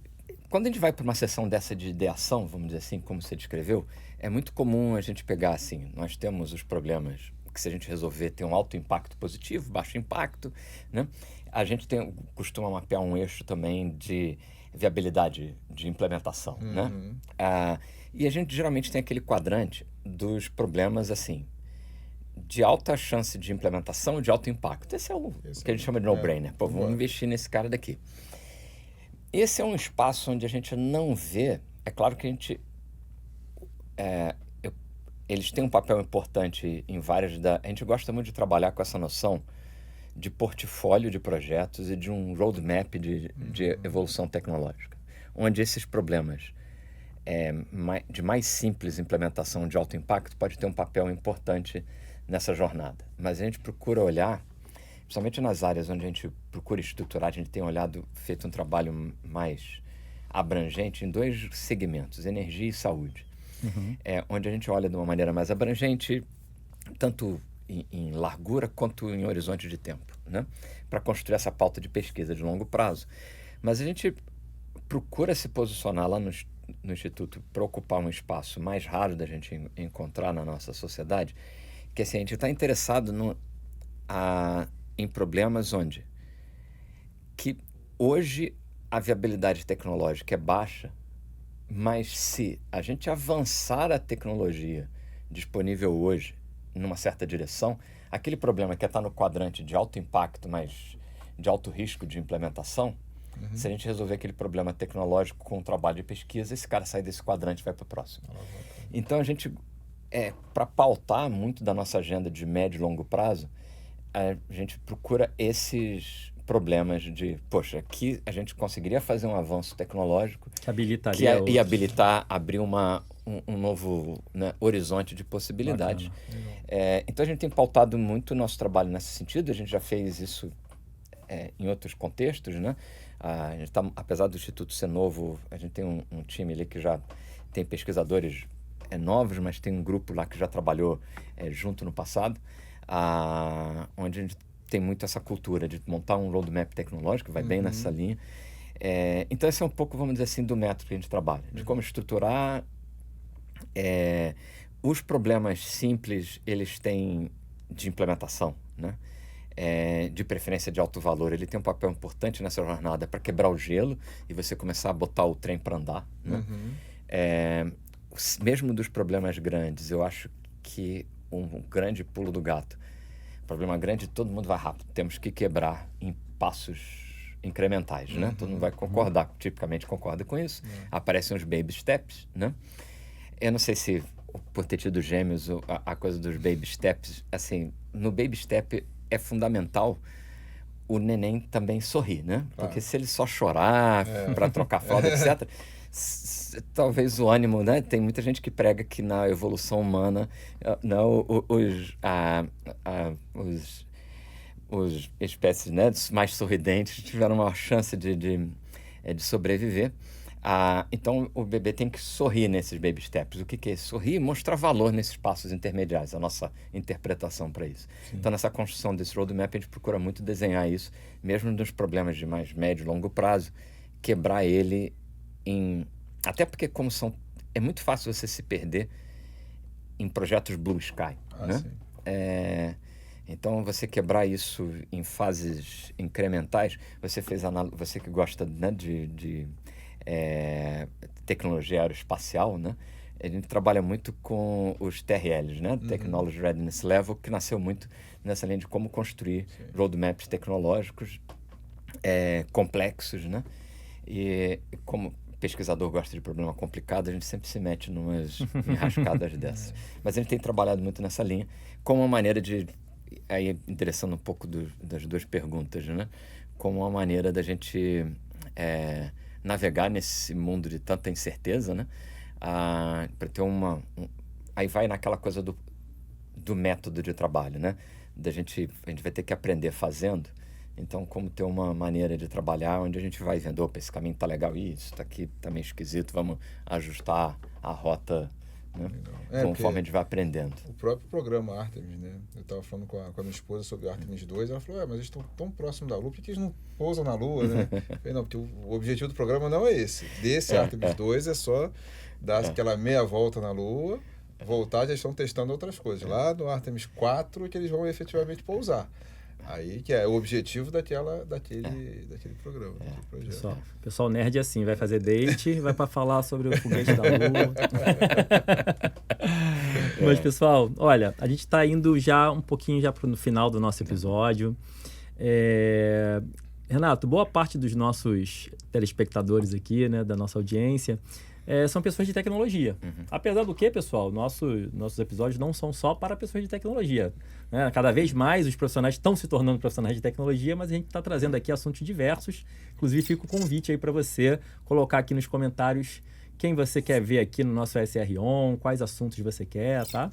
quando a gente vai para uma sessão dessa de ideação, vamos dizer assim, como você descreveu, é muito comum a gente pegar assim, nós temos os problemas que se a gente resolver tem um alto impacto positivo, baixo impacto, né? A gente costuma mapear um eixo também de viabilidade de implementação, né? E a gente geralmente tem aquele quadrante dos problemas assim, de alta chance de implementação, de alto impacto. Esse é o que a gente chama de no-brainer. Pô, vamos investir nesse cara daqui. Esse é um espaço onde a gente não vê, é claro que a gente... eles têm um papel importante em várias a gente gosta muito de trabalhar com essa noção de portfólio de projetos e de um roadmap de evolução tecnológica, onde esses problemas de mais simples implementação de alto impacto pode ter um papel importante nessa jornada. Mas a gente procura olhar, principalmente nas áreas onde a gente procura estruturar, a gente tem feito um trabalho mais abrangente em 2 segmentos, energia e saúde. Onde a gente olha de uma maneira mais abrangente, tanto em largura quanto em horizonte de tempo, né? Para construir essa pauta de pesquisa de longo prazo. Mas a gente procura se posicionar lá no Instituto para ocupar um espaço mais raro da gente encontrar na nossa sociedade, que assim, a gente está interessado em problemas onde que hoje a viabilidade tecnológica é baixa, mas se a gente avançar a tecnologia disponível hoje numa certa direção, aquele problema que está no quadrante de alto impacto, mas de alto risco de implementação, se a gente resolver aquele problema tecnológico com o trabalho de pesquisa, esse cara sai desse quadrante e vai para o próximo. Então a gente, para pautar muito da nossa agenda de médio e longo prazo, a gente procura esses problemas de, poxa, aqui a gente conseguiria fazer um avanço tecnológico que habilitaria e abrir um novo, né, horizonte de possibilidades. Então a gente tem pautado muito o nosso trabalho nesse sentido, a gente já fez isso em outros contextos, né? A gente apesar do Instituto ser novo, a gente tem um time ali que já tem pesquisadores novos, mas tem um grupo lá que já trabalhou junto no passado, onde a gente tem muito essa cultura de montar um roadmap tecnológico, vai bem nessa linha. Então esse é um pouco, vamos dizer assim, do método que a gente trabalha, de como estruturar. Os problemas simples, eles têm de implementação, né? De preferência de alto valor, ele tem um papel importante nessa jornada para quebrar o gelo e você começar a botar o trem para andar, né? Mesmo dos problemas grandes, eu acho que um grande pulo do gato, problema grande, todo mundo vai rápido, temos que quebrar em passos incrementais, né? Todo mundo vai concordar, tipicamente concorda com isso. Aparecem os baby steps, né? Eu não sei se por ter tido gêmeos, a coisa dos baby steps, assim, no baby step é fundamental o neném também sorrir, né? Porque se ele só chorar para trocar fralda, etc., talvez o ânimo, né? Tem muita gente que prega que na evolução humana os espécies, né, mais sorridentes tiveram uma chance de sobreviver. Então o bebê tem que sorrir nesses baby steps. O que é isso? Sorrir e mostrar valor nesses passos intermediários, a nossa interpretação para isso. Sim. Então nessa construção desse roadmap a gente procura muito desenhar isso, mesmo nos problemas de mais médio e longo prazo, quebrar ele até porque é muito fácil você se perder em projetos blue sky, né? Então você quebrar isso em fases incrementais, você que gosta, né, de tecnologia aeroespacial, né? A gente trabalha muito com os TRLs, né? Technology Readiness Level, que nasceu muito nessa linha de como construir roadmaps tecnológicos complexos, né? E como pesquisador gosta de problema complicado, a gente sempre se mete numas enrascadas dessas. Mas a gente tem trabalhado muito nessa linha, como uma maneira de, aí interessando um pouco das 2 perguntas, né? Como uma maneira da gente navegar nesse mundo de tanta incerteza, né? Para ter aí vai naquela coisa do método de trabalho, né? A gente vai ter que aprender fazendo. Então, como ter uma maneira de trabalhar onde a gente vai vendo, opa, esse caminho tá legal, isso tá aqui, tá meio esquisito, vamos ajustar a rota né? Legal. Conforme a gente vai aprendendo. O próprio programa Artemis, né? Eu estava falando com a minha esposa sobre Artemis 2, ela falou, mas eles estão tão próximos da Lua, por que eles não pousam na Lua, né? Eu falei, não, porque o objetivo do programa não é esse. Desse Artemis 2 é só dar aquela meia volta na Lua, voltar, já estão testando outras coisas. Lá no Artemis 4 que eles vão efetivamente pousar. Aí que é o objetivo daquele programa, daquele projeto. Pessoal nerd é assim, vai fazer date, vai para falar sobre o foguete da Lua. Mas, pessoal, olha, a gente está indo já um pouquinho já no final do nosso episódio. Renato, boa parte dos nossos telespectadores aqui, né, da nossa audiência, são pessoas de tecnologia. Apesar do que, pessoal, nossos episódios não são só para pessoas de tecnologia, né? Cada vez mais os profissionais estão se tornando profissionais de tecnologia, mas a gente está trazendo aqui assuntos diversos. Inclusive, fica o convite aí para você colocar aqui nos comentários quem você quer ver aqui no nosso SR On, quais assuntos você quer, tá?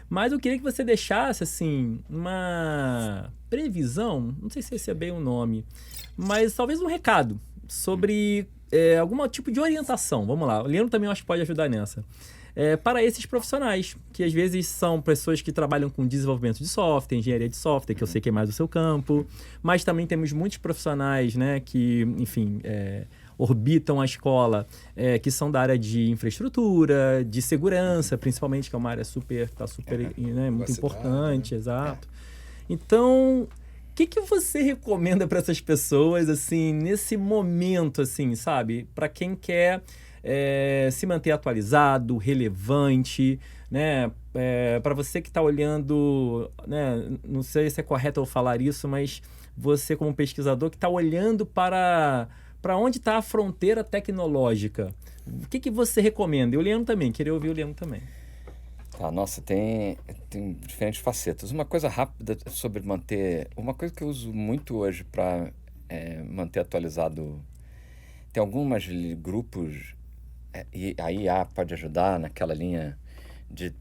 Mas eu queria que você deixasse, assim, uma previsão, não sei se esse é bem o nome, mas talvez um recado sobre algum tipo de orientação. Vamos lá, o Leandro também acho que pode ajudar nessa. Para esses profissionais, que às vezes são pessoas que trabalham com desenvolvimento de software, engenharia de software, que eu sei que é mais o seu campo, mas também temos muitos profissionais, né, que, enfim, orbitam a escola, que são da área de infraestrutura, de segurança, principalmente, que é uma área tá super né, muito importante, né? Exato. Então, o que você recomenda para essas pessoas, assim, nesse momento, assim, sabe? Para quem quer se manter atualizado, relevante, né? Para você que está olhando, né? Não sei se é correto eu falar isso, mas você como pesquisador que está olhando para onde está a fronteira tecnológica, o que você recomenda? E o Leandro também, queria ouvir o Leandro também. Nossa, tem diferentes facetas. Uma coisa rápida sobre manter... Uma coisa que eu uso muito hoje para manter atualizado... Tem alguns grupos, e a IA pode ajudar naquela linha de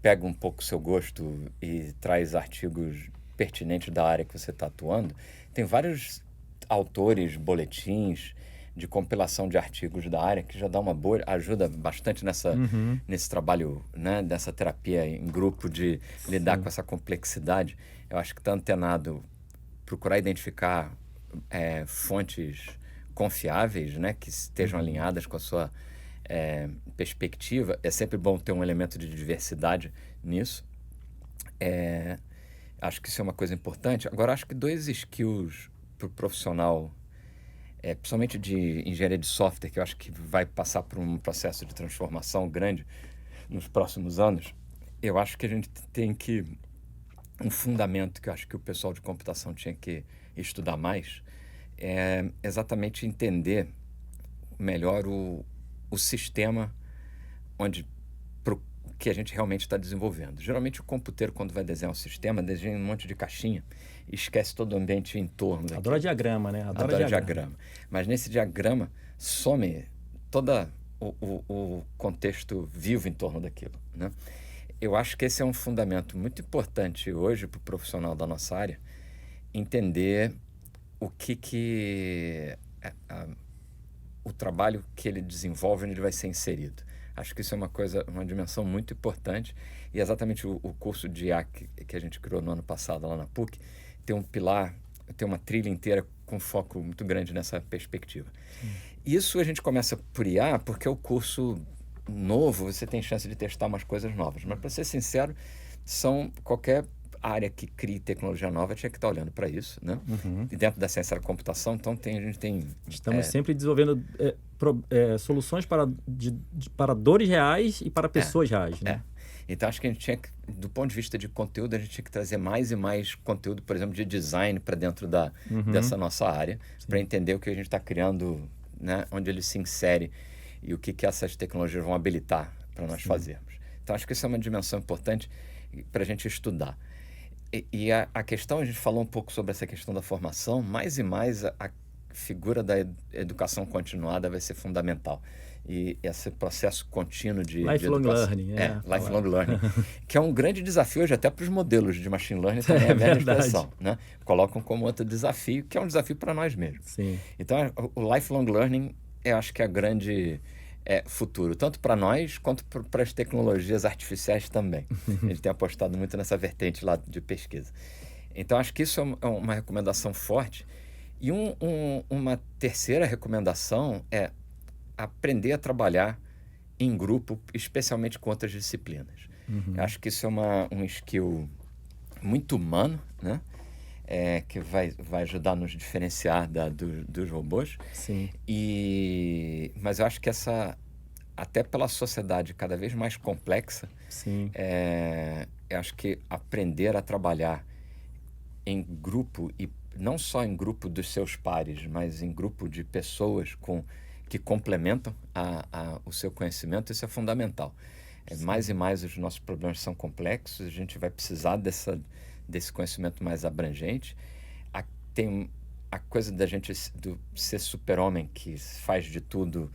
pega um pouco o seu gosto e traz artigos pertinentes da área que você está atuando. Tem vários autores, boletins de compilação de artigos da área que já dá uma boa... ajuda bastante nesse trabalho, né, dessa terapia em grupo de lidar com essa complexidade. Eu acho que está antenado, procurar identificar fontes confiáveis, né, que estejam alinhadas com a sua perspectiva. É sempre bom ter um elemento de diversidade nisso. Acho que isso é uma coisa importante. Agora, acho que 2 skills para o profissional, principalmente de engenharia de software, que eu acho que vai passar por um processo de transformação grande nos próximos anos, eu acho que a gente tem que... Um fundamento que eu acho que o pessoal de computação tinha que estudar mais é exatamente entender melhor o sistema que a gente realmente está desenvolvendo. Geralmente o computeiro, quando vai desenhar um sistema, desenha um monte de caixinha e esquece todo o ambiente em torno. Adora diagrama, né? Adora diagrama. Mas nesse diagrama some todo o contexto vivo em torno daquilo, né? Eu acho que esse é um fundamento muito importante hoje para o profissional da nossa área, entender o o trabalho que ele desenvolve, onde ele vai ser inserido. Acho que isso é uma dimensão muito importante, e exatamente o curso de IA que a gente criou no ano passado lá na PUC tem um pilar, tem uma trilha inteira com foco muito grande nessa perspectiva. Isso a gente começa por IA porque é o curso novo, você tem chance de testar umas coisas novas, mas para ser sincero, qualquer área que crie tecnologia nova tinha que estar olhando para isso, né? E dentro da ciência da computação, então a gente tem... Estamos sempre desenvolvendo soluções para dores reais e para pessoas reais, né? Então, acho que a gente tinha que, do ponto de vista de conteúdo, a gente tinha que trazer mais e mais conteúdo, por exemplo, de design para dentro dessa nossa área, para entender o que a gente está criando, né? Onde ele se insere e o que essas tecnologias vão habilitar para nós fazermos. Então, acho que isso é uma dimensão importante para a gente estudar. E a questão, a gente falou um pouco sobre essa questão da formação, mais e mais a figura da educação continuada vai ser fundamental. E esse processo contínuo de lifelong learning. Lifelong learning, que é um grande desafio hoje até para os modelos de machine learning também, é a mesma expressão, né? Colocam como outro desafio, que é um desafio para nós mesmos. Sim. Então, o lifelong learning, eu acho que é a grande futuro, tanto para nós quanto para as tecnologias artificiais também. A gente tem apostado muito nessa vertente lá de pesquisa. Então, acho que isso é uma recomendação forte. E uma terceira recomendação é aprender a trabalhar em grupo, especialmente com outras disciplinas. Eu acho que isso é um skill muito humano, né? Que vai ajudar a nos diferenciar dos robôs. Sim. Mas eu acho que até pela sociedade cada vez mais complexa, Sim. eu acho que aprender a trabalhar em grupo, e não só em grupo dos seus pares, mas em grupo de pessoas que complementam o seu conhecimento, isso é fundamental. Mais e mais os nossos problemas são complexos, a gente vai precisar desse conhecimento mais abrangente. Tem a coisa da gente ser super-homem, que faz de tudo.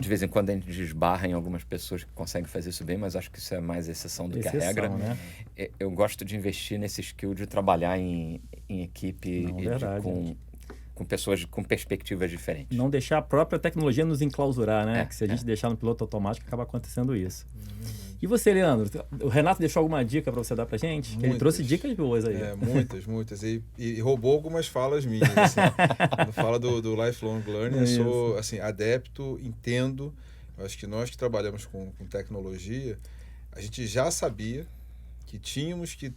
De vez em quando a gente esbarra em algumas pessoas que conseguem fazer isso bem, mas acho que isso é mais exceção do que a regra. Né? Eu gosto de investir nesse skill de trabalhar em equipe com pessoas com perspectivas diferentes. Não deixar a própria tecnologia nos enclausurar, né? Que se a gente deixar no piloto automático, acaba acontecendo isso. E você, Leandro? O Renato deixou alguma dica para você dar pra gente? Ele trouxe dicas boas aí. Muitas. E roubou algumas falas minhas. Assim. Quando fala do lifelong learning, eu sou assim, adepto, entendo. Eu acho que nós que trabalhamos com tecnologia, a gente já sabia que tínhamos que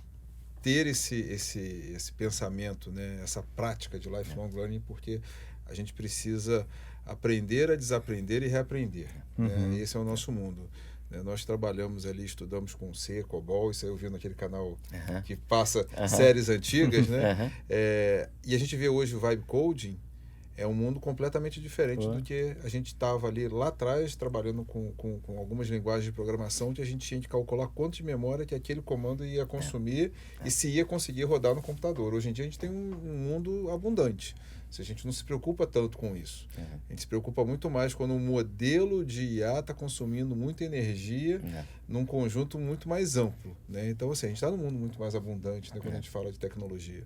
ter esse pensamento, né? Essa prática de lifelong learning, porque a gente precisa aprender a desaprender e reaprender. Né? Esse é o nosso mundo. Nós trabalhamos ali, estudamos com C, COBOL, isso aí eu vi naquele canal que passa séries antigas, né? E a gente vê hoje o Vibe Coding, é um mundo completamente diferente do que a gente estava ali lá atrás, trabalhando com algumas linguagens de programação, que a gente tinha que calcular quanto de memória que aquele comando ia consumir e se ia conseguir rodar no computador. Hoje em dia a gente tem um mundo abundante. A gente não se preocupa tanto com isso. A gente se preocupa muito mais quando um modelo de IA está consumindo muita energia num conjunto muito mais amplo. Né? Então, assim, a gente está num mundo muito mais abundante, né, quando a gente fala de tecnologia.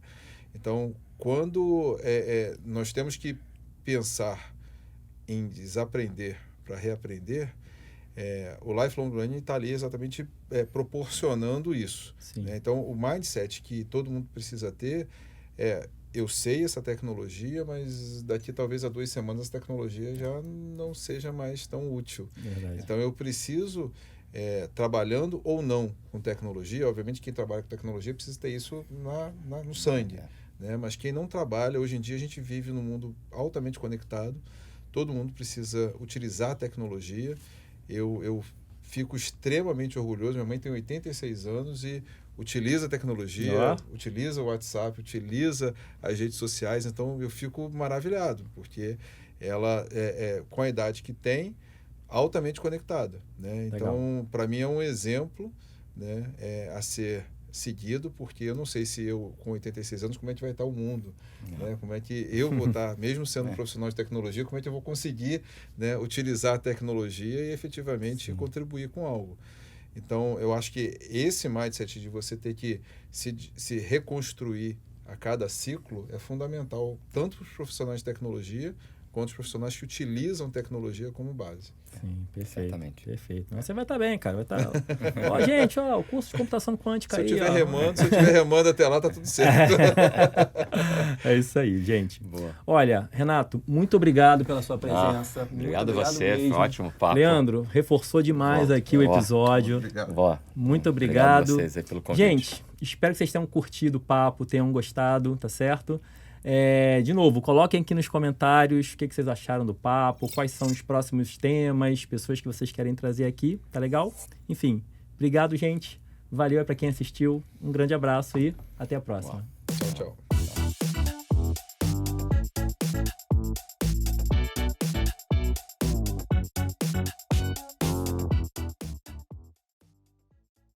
Então, quando nós temos que pensar em desaprender para reaprender, o lifelong learning está ali exatamente proporcionando isso. Né? Então, o mindset que todo mundo precisa ter eu sei essa tecnologia, mas daqui talvez a 2 semanas essa tecnologia já não seja mais tão útil. Verdade. Então eu preciso, trabalhando ou não com tecnologia, obviamente quem trabalha com tecnologia precisa ter isso no sangue. Né? Mas quem não trabalha, hoje em dia a gente vive num mundo altamente conectado, todo mundo precisa utilizar a tecnologia. Eu fico extremamente orgulhoso, minha mãe tem 86 anos e utiliza a tecnologia, utiliza o WhatsApp, utiliza as redes sociais, então eu fico maravilhado, porque ela, com a idade que tem, altamente conectada. Né? Então, para mim é um exemplo, né, a ser seguido, porque eu não sei se eu, com 86 anos, como é que vai estar o mundo, né? Como é que eu vou estar, mesmo sendo profissional de tecnologia, como é que eu vou conseguir, né, utilizar a tecnologia e efetivamente contribuir com algo. Então, eu acho que esse mindset de você ter que se reconstruir a cada ciclo é fundamental, tanto para os profissionais de tecnologia, quanto os profissionais que utilizam tecnologia como base. Sim, perfeito. Exatamente. Perfeito. Mas você vai estar bem, cara. Vai estar... gente, o curso de computação quântica se aí. Se eu estiver remando até lá, tá tudo certo. É isso aí, gente. Boa. Olha, Renato, muito obrigado pela sua presença. Obrigado a você, mesmo. foi um ótimo papo. Leandro, reforçou demais aqui o episódio. Muito obrigado. Obrigado a vocês aí pelo convite. Gente, espero que vocês tenham curtido o papo, tenham gostado, tá certo? De novo, coloquem aqui nos comentários o que vocês acharam do papo, quais são os próximos temas, pessoas que vocês querem trazer aqui, tá legal? Enfim, obrigado, gente. Valeu para quem assistiu. Um grande abraço e até a próxima.